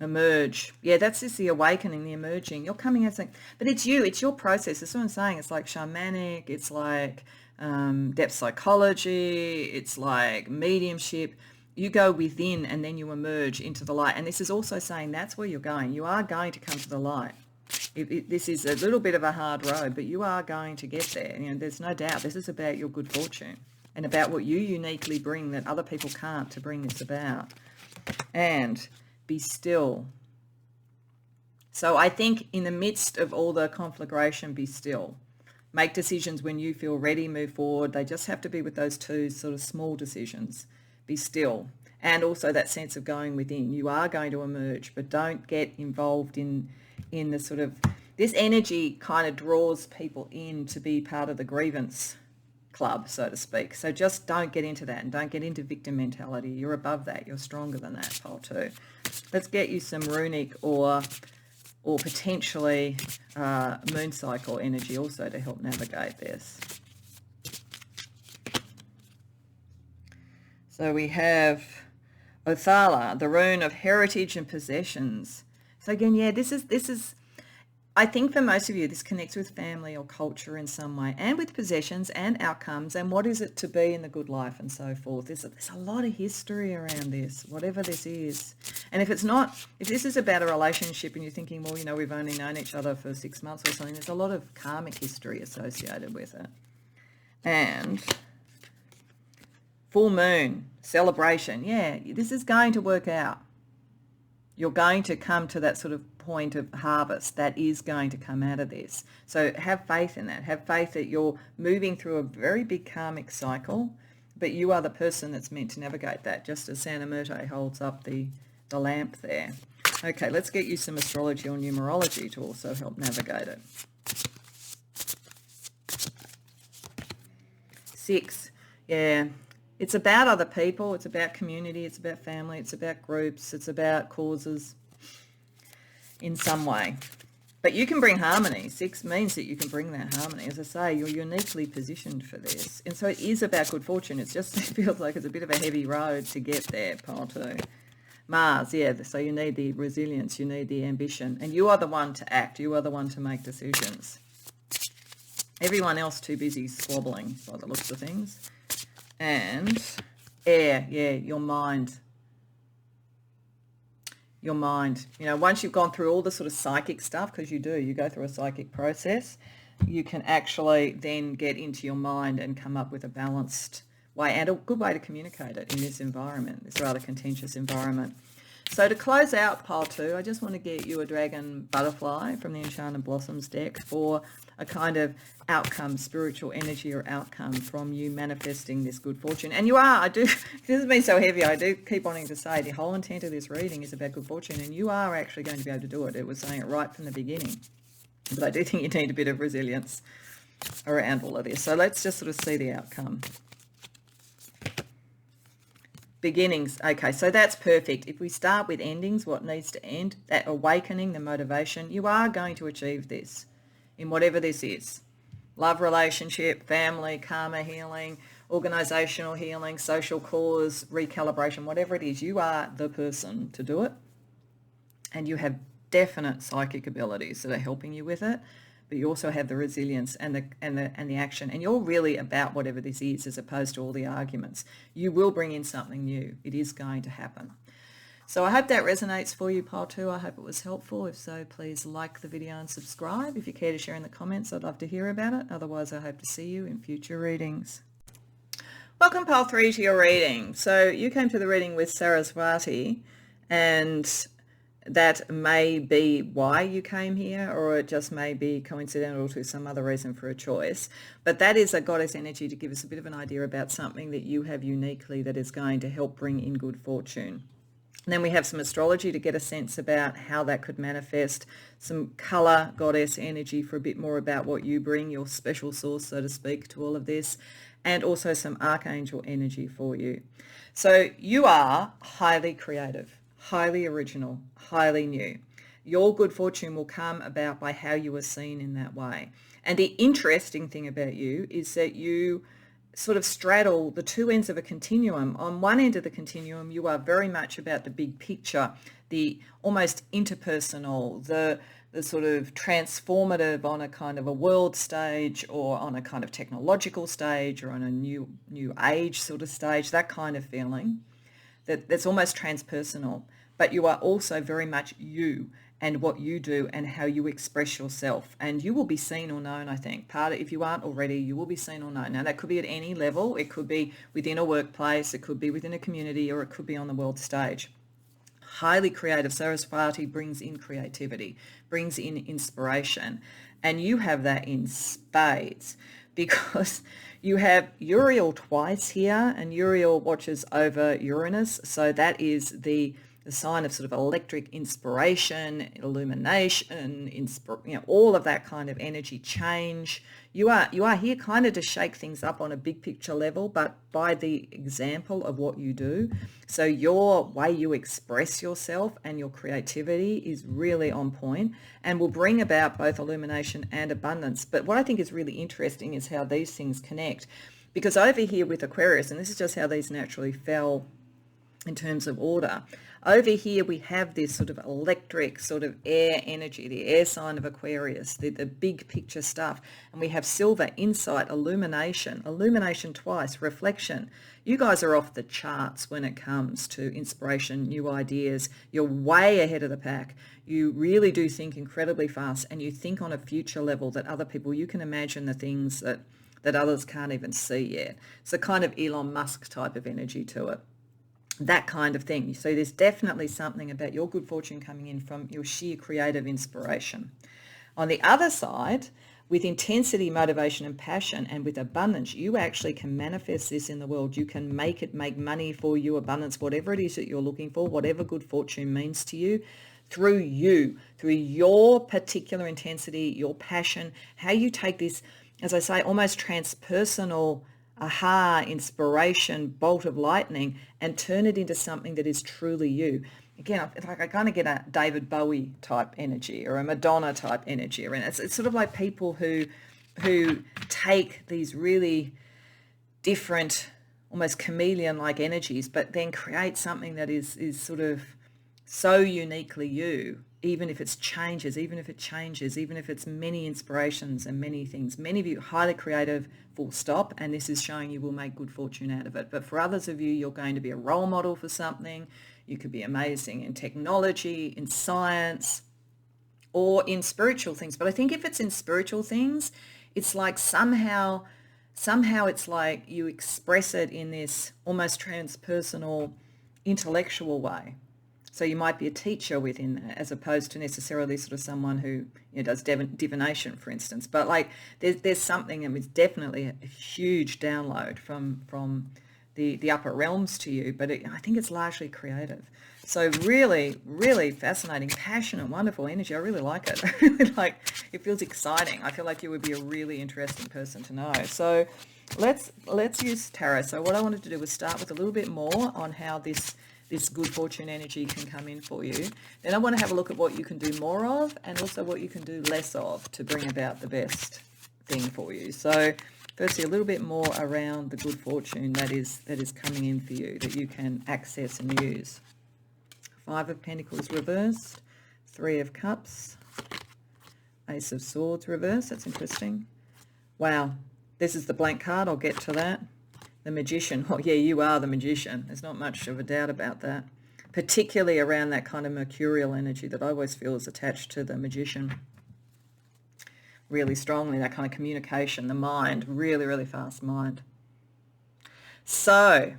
Emerge. Yeah, that's just the awakening, the emerging. You're coming out saying, but it's you, it's your process. That's what I'm saying. It's like shamanic, it's like depth psychology, it's like mediumship. You go within and then you emerge into the light. And this is also saying that's where you're going. You are going to come to the light. This is a little bit of a hard road, but you are going to get there. You know, there's no doubt. This is about your good fortune and about what you uniquely bring that other people can't to bring this about. And be still. So I think in the midst of all the conflagration, be still. Make decisions when you feel ready, move forward. They just have to be with those two sort of small decisions. Be still. And also that sense of going within. You are going to emerge, but don't get involved in the sort of, this energy kind of draws people in to be part of the grievance club, so to speak. So just don't get into that and don't get into victim mentality. You're above that. You're stronger than that, pile 2. Let's get you some runic or potentially moon cycle energy also to help navigate this. So we have Othala, the rune of heritage and possessions. So again, yeah, this is, I think for most of you, this connects with family or culture in some way, and with possessions and outcomes, and what is it to be in the good life and so forth. There's a lot of history around this, whatever this is. And if this is about a relationship and you're thinking, well, you know, we've only known each other for 6 months or something, there's a lot of karmic history associated with it. And full moon, celebration. Yeah, this is going to work out. You're going to come to that sort of point of harvest that is going to come out of this. So have faith in that. Have faith that you're moving through a very big karmic cycle, but you are the person that's meant to navigate that, just as Santa Murte holds up the lamp there. Okay, let's get you some astrology or numerology to also help navigate it. 6, yeah. It's about other people, it's about community, it's about family, it's about groups, it's about causes in some way. But you can bring harmony. 6 means that you can bring that harmony. As I say, you're uniquely positioned for this. And so it is about good fortune. It feels like it's a bit of a heavy road to get there, pile 2. Mars, yeah, so you need the resilience, you need the ambition. And you are the one to act. You are the one to make decisions. Everyone else too busy squabbling by the looks of things. And air, yeah, your mind. Your mind, you know, once you've gone through all the sort of psychic stuff, because you go through a psychic process, you can actually then get into your mind and come up with a balanced way and a good way to communicate it in this environment, this rather contentious environment. So to close out pile 2, I just want to get you a dragon butterfly from the Enchanted Blossoms deck for a kind of outcome, spiritual energy or outcome from you manifesting this good fortune. And you are, this has been so heavy, I do keep wanting to say the whole intent of this reading is about good fortune, and you are actually going to be able to do it. It was saying it right from the beginning. But I do think you need a bit of resilience around all of this. So let's just sort of see the outcome. Beginnings. Okay, so that's perfect. If we start with endings, what needs to end, that awakening, the motivation, you are going to achieve this in whatever this is. Love, relationship, family, karma healing, organizational healing, social cause, recalibration, whatever it is, you are the person to do it. And you have definite psychic abilities that are helping you with it. But you also have the resilience and the action, and you're really about whatever this is as opposed to all the arguments. You will bring in something new. It is going to happen. So I hope that resonates for you, pile 2. I hope it was helpful. If so, please like the video and subscribe. If you care to share in the comments, I'd love to hear about it. Otherwise, I hope to see you in future readings. Welcome, pile 3, to your reading. So you came to the reading with Saraswati, and that may be why you came here, or it just may be coincidental to some other reason for a choice. But that is a goddess energy to give us a bit of an idea about something that you have uniquely that is going to help bring in good fortune. And then we have some astrology to get a sense about how that could manifest, some colour goddess energy for a bit more about what you bring, your special source, so to speak, to all of this, and also some archangel energy for you. So you are highly creative, highly original, highly new. Your good fortune will come about by how you are seen in that way. And the interesting thing about you is that you sort of straddle the two ends of a continuum. On one end of the continuum, you are very much about the big picture, the almost interpersonal, the sort of transformative on a kind of a world stage, or on a kind of technological stage, or on a new age sort of stage, that kind of feeling. That's almost transpersonal. But you are also very much you and what you do and how you express yourself. And you will be seen or known, I think. If you aren't already, you will be seen or known. Now, that could be at any level. It could be within a workplace, it could be within a community, or it could be on the world stage. Highly creative. Saraswati brings in creativity, brings in inspiration. And you have that in spades, because you have Uriel twice here, and Uriel watches over Uranus. So that is the sign of sort of electric inspiration, illumination, all of that kind of energy change. You are here kind of to shake things up on a big picture level, but by the example of what you do. So your way you express yourself and your creativity is really on point and will bring about both illumination and abundance. But what I think is really interesting is how these things connect, because over here with Aquarius, and this is just how these naturally fell in terms of order, over here we have this sort of electric sort of air energy, the air sign of Aquarius, the big picture stuff. And we have silver, insight, illumination twice, reflection. You guys are off the charts when it comes to inspiration, new ideas. You're way ahead of the pack. You really do think incredibly fast, and you think on a future level that other people, you can imagine the things that others can't even see yet. It's a kind of Elon Musk type of energy to it. That kind of thing. So there's definitely something about your good fortune coming in from your sheer creative inspiration. On the other side, with intensity, motivation and passion, and with abundance, you actually can manifest this in the world. You can make money for you, abundance, whatever it is that you're looking for, whatever good fortune means to you, through your particular intensity, your passion, how you take this, as I say, almost transpersonal aha, inspiration, bolt of lightning, and turn it into something that is truly you. Again, it's like I kind of get a David Bowie type energy or a Madonna type energy. And it's sort of like people who take these really different, almost chameleon-like energies, but then create something that is sort of so uniquely you, even if it changes, even if it's many inspirations and many things. Many of you highly creative, full stop, and this is showing you will make good fortune out of it. But for others of you, you're going to be a role model for something. You could be amazing in technology, in science, or in spiritual things. But I think if it's in spiritual things, it's like somehow it's like you express it in this almost transpersonal, intellectual way. So you might be a teacher within that, as opposed to necessarily sort of someone who does divination, for instance. But like there's something, and it's definitely a huge download from the upper realms to you. But I think it's largely creative. So really, really fascinating, passionate, wonderful energy. I really like it. I really like it. Feels exciting. I feel like you would be a really interesting person to know. So let's use tarot. So what I wanted to do was start with a little bit more on how this good fortune energy can come in for you. Then I want to have a look at what you can do more of and also what you can do less of to bring about the best thing for you. So firstly, a little bit more around the good fortune that is coming in for you, that you can access and use. 5 of Pentacles reversed, 3 of Cups, Ace of Swords reversed. That's interesting. Wow, this is the blank card. I'll get to that. The Magician. Oh yeah, you are the Magician. There's not much of a doubt about that. Particularly around that kind of mercurial energy that I always feel is attached to the Magician. Really strongly, that kind of communication, the mind, really, really fast mind. So,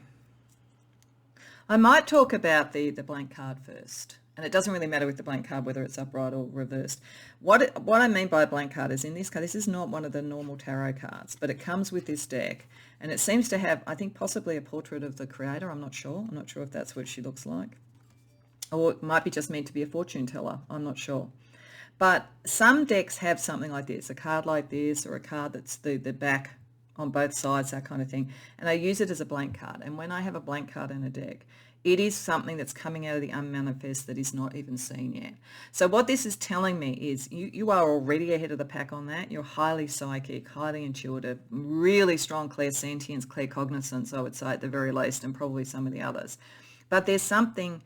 I might talk about the blank card first. And it doesn't really matter with the blank card whether it's upright or reversed. What I mean by a blank card is in this card, this is not one of the normal tarot cards, but it comes with this deck. And it seems to have, I think, possibly a portrait of the creator. I'm not sure. I'm not sure if that's what she looks like. Or it might be just meant to be a fortune teller. I'm not sure. But some decks have something like this, a card like this, or a card that's the back on both sides, that kind of thing. And I use it as a blank card. And when I have a blank card in a deck, it is something that's coming out of the unmanifest that is not even seen yet. So what this is telling me is you are already ahead of the pack on that. You're highly psychic, highly intuitive, really strong clairsentience, claircognizance, I would say at the very least, and probably some of the others. But there's something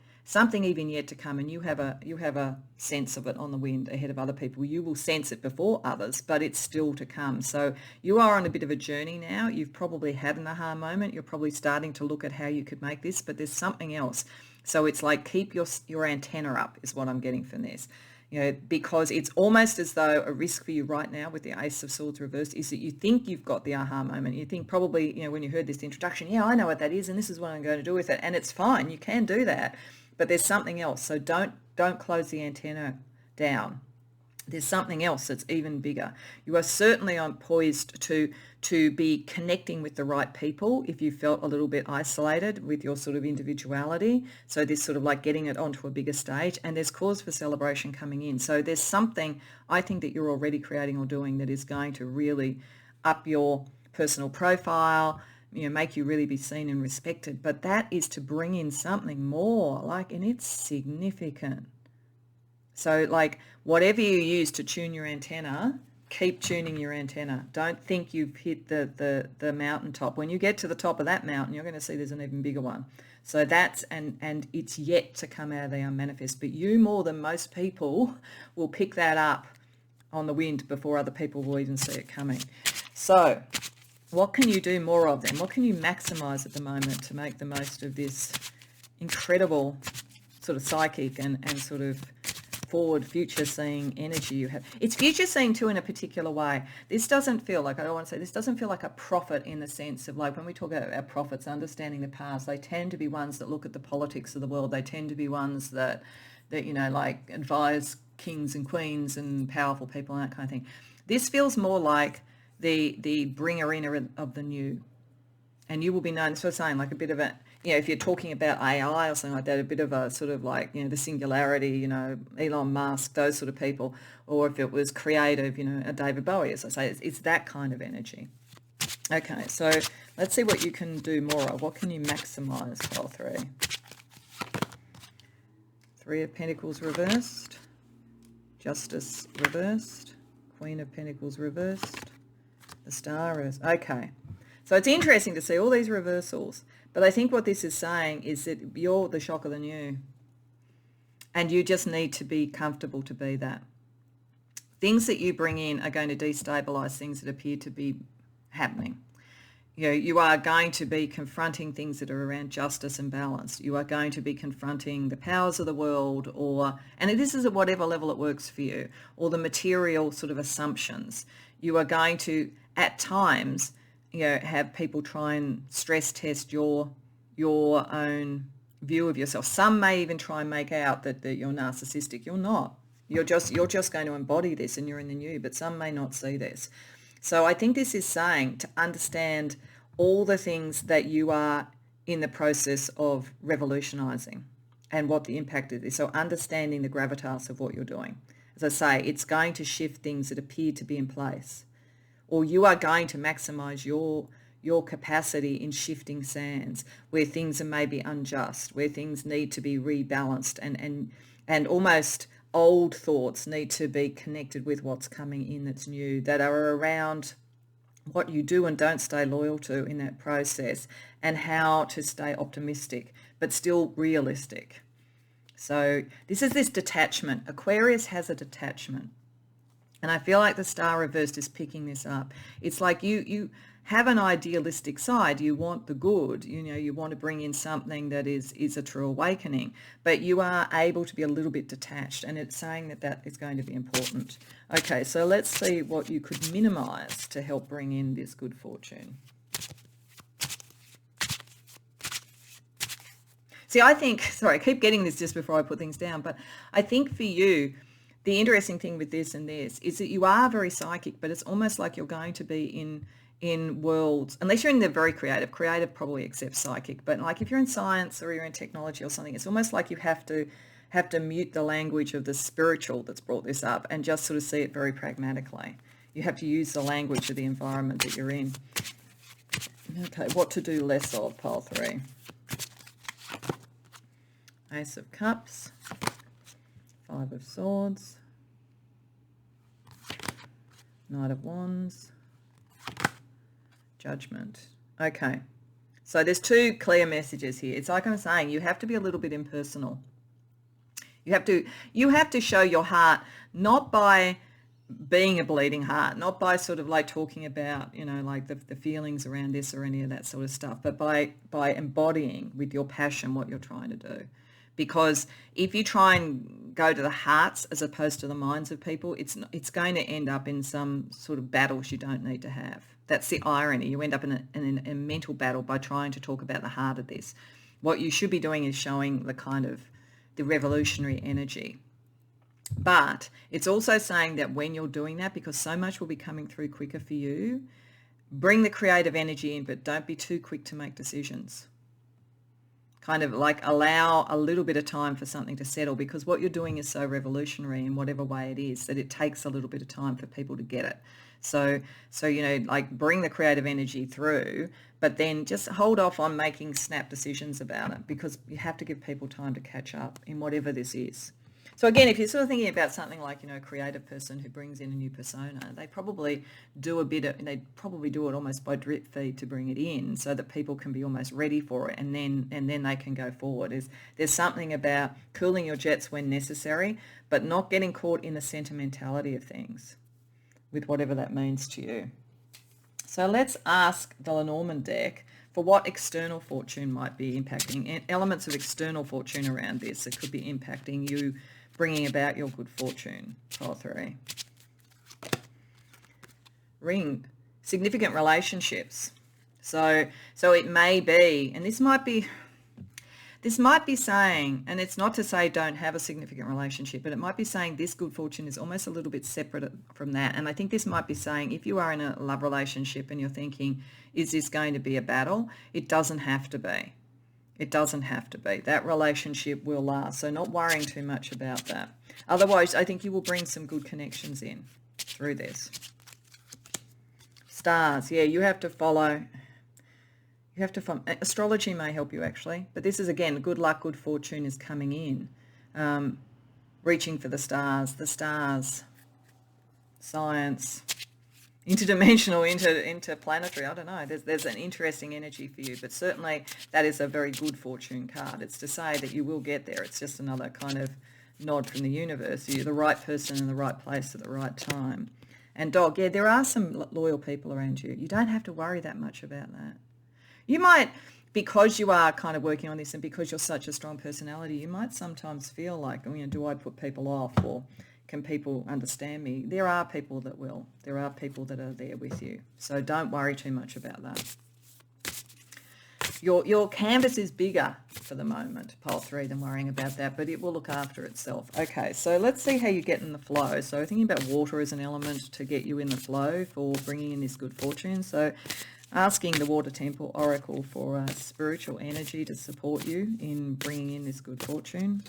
even yet to come, and you have a sense of it on the wind ahead of other people. You will sense it before others, but it's still to come. So you are on a bit of a journey now. You've probably had an aha moment. You're probably starting to look at how you could make this, but there's something else. So it's like keep your antenna up is what I'm getting from this. Because it's almost as though a risk for you right now with the Ace of Swords reversed is that you think you've got the aha moment. You think probably, when you heard this introduction, yeah, I know what that is, and this is what I'm going to do with it. And it's fine. You can do that. But there's something else. So don't close the antenna down. There's something else that's even bigger. You are certainly poised to be connecting with the right people if you felt a little bit isolated with your sort of individuality. So this sort of like getting it onto a bigger stage, and there's cause for celebration coming in. So there's something I think that you're already creating or doing that is going to really up your personal profile, make you really be seen and respected. But that is to bring in something more, and it's significant. So like whatever you use to tune your antenna, keep tuning your antenna. Don't think you've hit the mountaintop. When you get to the top of that mountain, you're going to see there's an even bigger one. So that's, and it's yet to come out of the unmanifest. But you more than most people will pick that up on the wind before other people will even see it coming. So what can you do more of then? What can you maximize at the moment to make the most of this incredible sort of psychic and sort of forward future seeing energy you have? It's future seeing too in a particular way. This doesn't feel like, I don't want to say, this doesn't feel like a prophet in the sense of like when we talk about our prophets understanding the past, they tend to be ones that look at the politics of the world. They tend to be ones that like advise kings and queens and powerful people and that kind of thing. This feels more like the bringer in of the new. And you will be known, so saying like a bit of a, if you're talking about AI or something like that, a bit of a sort of like, the singularity, Elon Musk, those sort of people, or if it was creative, a David Bowie, as I say, it's that kind of energy. Okay, so let's see what you can do more of. What can you maximize, pile 3? 3 of Pentacles reversed, Justice reversed, Queen of Pentacles reversed, the Star is, okay. So it's interesting to see all these reversals, but I think what this is saying is that you're the shock of the new, and you just need to be comfortable to be that. Things that you bring in are going to destabilize things that appear to be happening. You are going to be confronting things that are around justice and balance. You are going to be confronting the powers of the world, and this is at whatever level it works for you, or the material sort of assumptions. You are going to, at times, have people try and stress test your own view of yourself. Some may even try and make out that you're narcissistic. You're not. You're just going to embody this, and you're in the new, but some may not see this. So I think this is saying to understand all the things that you are in the process of revolutionizing and what the impact of this. So understanding the gravitas of what you're doing. As I say, it's going to shift things that appear to be in place, or you are going to maximize your capacity in shifting sands where things are maybe unjust, where things need to be rebalanced, and almost old thoughts need to be connected with what's coming in that's new, that are around what you do and don't stay loyal to in that process, and how to stay optimistic but still realistic. So this is this detachment. Aquarius has a detachment. And I feel like the Star reversed is picking this up. It's like you have an idealistic side. You want the good. You want to bring in something that is a true awakening. But you are able to be a little bit detached. And it's saying that is going to be important. Okay, so let's see what you could minimize to help bring in this good fortune. See, I think, sorry, I keep getting this just before I put things down, but I think for you, the interesting thing with this and this is that you are very psychic, but it's almost like you're going to be in worlds, unless you're in the very creative. Creative probably accepts psychic, but like if you're in science or you're in technology or something, it's almost like you have to mute the language of the spiritual that's brought this up and just sort of see it very pragmatically. You have to use the language of the environment that you're in. Okay, what to do less of, pile 3. Ace of Cups. 5 of Swords, Knight of Wands, Judgment. Okay, so there's 2 clear messages here. It's like I'm saying, you have to be a little bit impersonal. You have to show your heart, not by being a bleeding heart, not by sort of like talking about, like the feelings around this or any of that sort of stuff, but by embodying with your passion what you're trying to do. Because if you try and go to the hearts as opposed to the minds of people, it's going to end up in some sort of battles you don't need to have. That's the irony. You end up in a mental battle by trying to talk about the heart of this. What you should be doing is showing the revolutionary energy. But it's also saying that when you're doing that, because so much will be coming through quicker for you, bring the creative energy in, but don't be too quick to make decisions. Kind of like allow a little bit of time for something to settle, because what you're doing is so revolutionary in whatever way it is that it takes a little bit of time for people to get it. So like bring the creative energy through, but then just hold off on making snap decisions about it, because you have to give people time to catch up in whatever this is. So again, if you're sort of thinking about something like, a creative person who brings in a new persona, they probably do it almost by drip feed to bring it in so that people can be almost ready for it, and then they can go forward. There's something about cooling your jets when necessary, but not getting caught in the sentimentality of things, with whatever that means to you. So let's ask the Lenormand deck for what external fortune might be impacting, and elements of external fortune around this that could be impacting you, bringing about your good fortune. Pile 3. Ring, significant relationships. So it may be, and this might be This might be saying, and it's not to say don't have a significant relationship, but it might be saying this good fortune is almost a little bit separate from that. And I think this might be saying if you are in a love relationship and you're thinking, is this going to be a battle? It doesn't have to be. It doesn't have to be. That relationship will last. So not worrying too much about that. Otherwise, I think you will bring some good connections in through this. Stars. Yeah, you have to follow. You have to find, astrology may help you actually, but this is again, good luck, good fortune is coming in. Reaching for the stars, science, interdimensional, interplanetary, I don't know. There's an interesting energy for you, but certainly that is a very good fortune card. It's to say that you will get there. It's just another kind of nod from the universe. You're the right person in the right place at the right time. And dog, yeah, there are some loyal people around you. You don't have to worry that much about that. You might, because you are kind of working on this and because you're such a strong personality, you might sometimes feel like, do I put people off or can people understand me? There are people that will. There are people that are there with you. So don't worry too much about that. Your canvas is bigger for the moment, pile 3, than worrying about that, but it will look after itself. Okay, so let's see how you get in the flow. So thinking about water as an element to get you in the flow for bringing in this good fortune. So asking the Water Temple Oracle for spiritual energy to support you in bringing in this good fortune.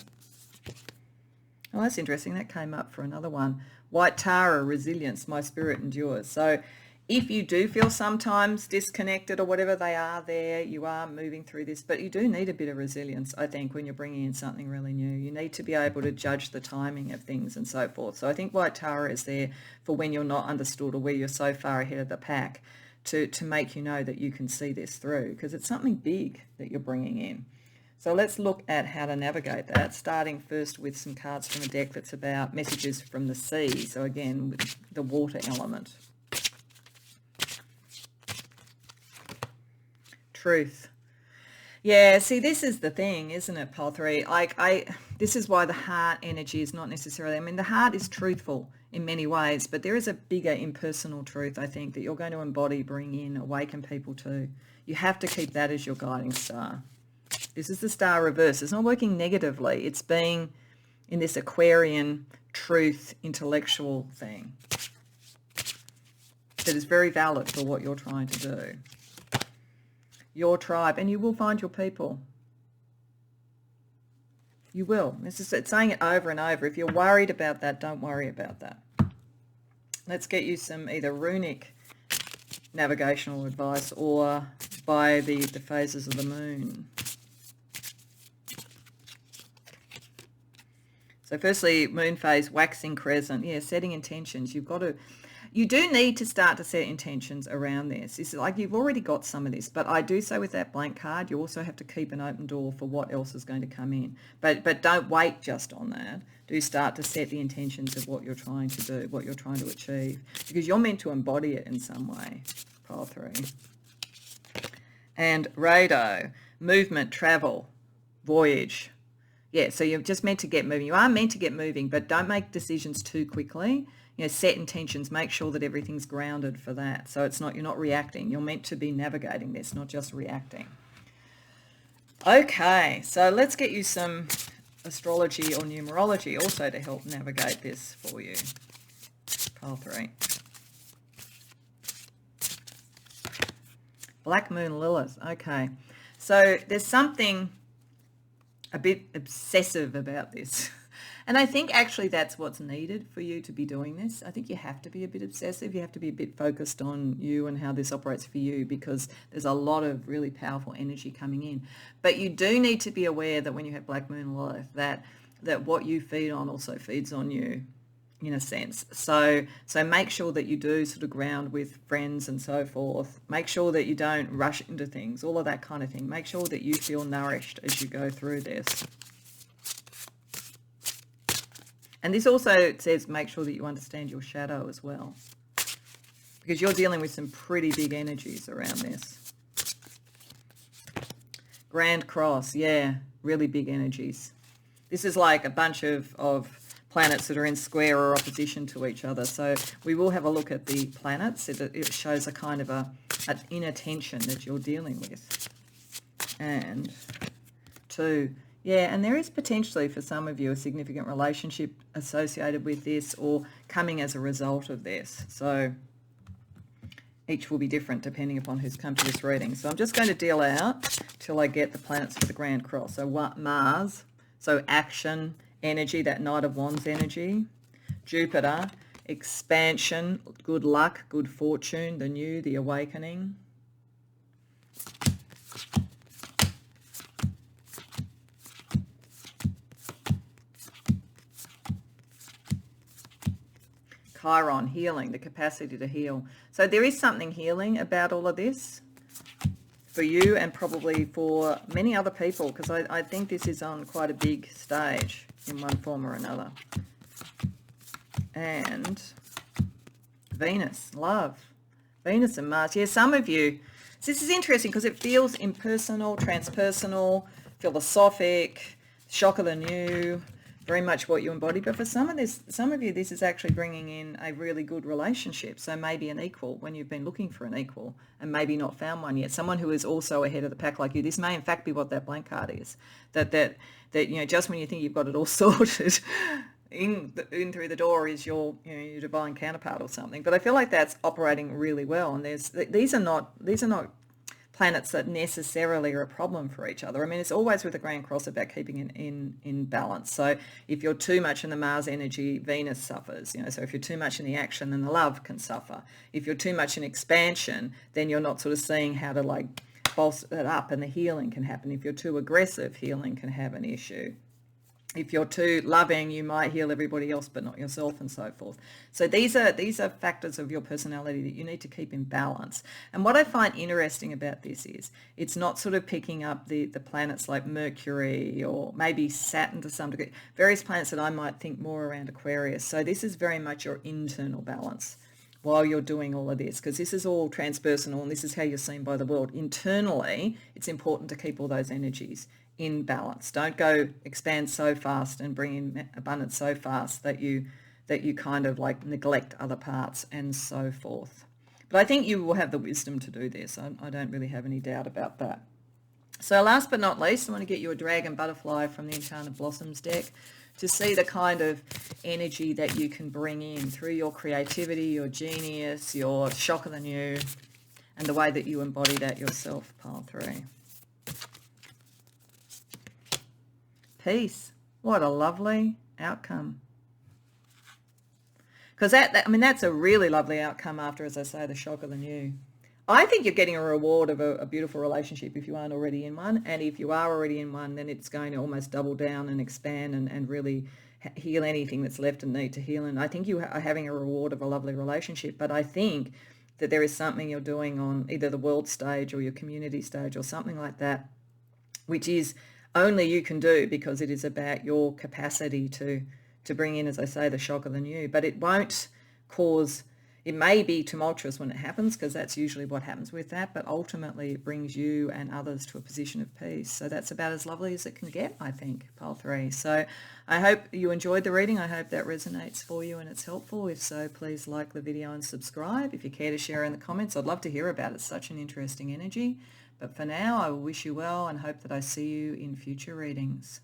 Oh, that's interesting. That came up for another one. White Tara, resilience, my spirit endures. So if you do feel sometimes disconnected or whatever they are there, you are moving through this, but you do need a bit of resilience, I think, when you're bringing in something really new. You need to be able to judge the timing of things and so forth. So I think White Tara is there for when you're not understood or where you're so far ahead of the pack to make you know that you can see this through, because it's something big that you're bringing in. So let's look at how to navigate that, starting first with some cards from a deck that's about messages from the sea. So again, with the water element. Truth. Yeah, see, this is the thing, isn't it, pile 3? This is why the heart energy is not necessarily, the heart is truthful in many ways, but there is a bigger impersonal truth, I think, that you're going to embody, bring in, awaken people to. You have to keep that as your guiding star. This is the star reverse. It's not working negatively. It's being in this Aquarian truth intellectual thing that is very valid for what you're trying to do. Your tribe, and you will find your people. You will. It's saying it over and over. If you're worried about that, don't worry about that. Let's get you some either runic navigational advice or by the phases of the moon. So firstly, moon phase, waxing crescent. Yeah, setting intentions. You do need to start to set intentions around this. It's like you've already got some of this, but I do say with that blank card, you also have to keep an open door for what else is going to come in. But don't wait just on that. Do start to set the intentions of what you're trying to do, what you're trying to achieve, because you're meant to embody it in some way. Pile 3. And Rado, movement, travel, voyage. Yeah, so you're just meant to get moving. You are meant to get moving, but don't make decisions too quickly. Set intentions, make sure that everything's grounded for that. So you're not reacting. You're meant to be navigating this, not just reacting. Okay, so let's get you some astrology or numerology also to help navigate this for you. Pile 3. Black Moon Lilith. Okay, so there's something a bit obsessive about this. And I think actually that's what's needed for you to be doing this. I think you have to be a bit obsessive. You have to be a bit focused on you and how this operates for you, because there's a lot of really powerful energy coming in. But you do need to be aware that when you have Black Moon Lilith, that what you feed on also feeds on you, in a sense. So make sure that you do sort of ground with friends and so forth. Make sure that you don't rush into things, all of that kind of thing. Make sure that you feel nourished as you go through this. And this also says make sure that you understand your shadow as well, because you're dealing with some pretty big energies around this. Grand Cross, yeah, really big energies. This is like a bunch of planets that are in square or opposition to each other. So we will have a look at the planets. It shows a kind of an inner tension that you're dealing with. And too. Yeah, and there is potentially for some of you a significant relationship associated with this or coming as a result of this. So each will be different depending upon who's come to this reading. So I'm just going to deal out till I get the planets for the Grand Cross. So what? Mars, so action, energy, that Knight of Wands energy. Jupiter, expansion, good luck, good fortune, the new, the awakening. Chiron, healing, the capacity to heal. So there is something healing about all of this for you and probably for many other people, because I think this is on quite a big stage in one form or another. And Venus, love. Venus and Mars. Yeah, some of you, so this is interesting because it feels impersonal, transpersonal, philosophic, shock of the new, very much what you embody. But for some of you, this is actually bringing in a really good relationship. So maybe an equal when you've been looking for an equal and maybe not found one yet. Someone who is also ahead of the pack like you. This may in fact be what that blank card is. That you know, just when you think you've got it all sorted, in through the door is your divine counterpart or something. But I feel like that's operating really well. And these are not planets that necessarily are a problem for each other. I mean, it's always with the Grand Cross about keeping it in balance. So if you're too much in the Mars energy, Venus suffers. So if you're too much in the action, then the love can suffer. If you're too much in expansion, then you're not sort of seeing how to like bolster it up, and the healing can happen. If you're too aggressive, healing can have an issue. If you're too loving, you might heal everybody else but not yourself, and so forth. So these are factors of your personality that you need to keep in balance. And what I find interesting about this is it's not sort of picking up the planets like Mercury or maybe Saturn to some degree, various planets that I might think more around Aquarius. So this is very much your internal balance while you're doing all of this, because this is all transpersonal and this is how you're seen by the world. Internally, it's important to keep all those energies in balance. Don't go expand so fast and bring in abundance so fast that you kind of like neglect other parts and so forth. But I think you will have the wisdom to do this. I don't really have any doubt about that. So last but not least, I want to get you a Dragon Butterfly from the Enchanted Blossoms deck to see the kind of energy that you can bring in through your creativity, your genius, your shock of the new, and the way that you embody that yourself. Pile 3. Peace. What a lovely outcome. Because that's a really lovely outcome after, as I say, the shock of the new. I think you're getting a reward of a beautiful relationship if you aren't already in one. And if you are already in one, then it's going to almost double down and expand and really heal anything that's left and need to heal. And I think you are having a reward of a lovely relationship. But I think that there is something you're doing on either the world stage or your community stage or something like that, which is only you can do, because it is about your capacity to bring in, as I say, the shock of the new. But it won't cause, it may be tumultuous when it happens, because that's usually what happens with that, but ultimately it brings you and others to a position of peace. So that's about as lovely as it can get, I think, Pile 3. So I hope you enjoyed the reading. I hope that resonates for you and it's helpful. If so, please like the video and subscribe. If you care to share in the comments, I'd love to hear about it. It's such an interesting energy. But for now, I will wish you well and hope that I see you in future readings.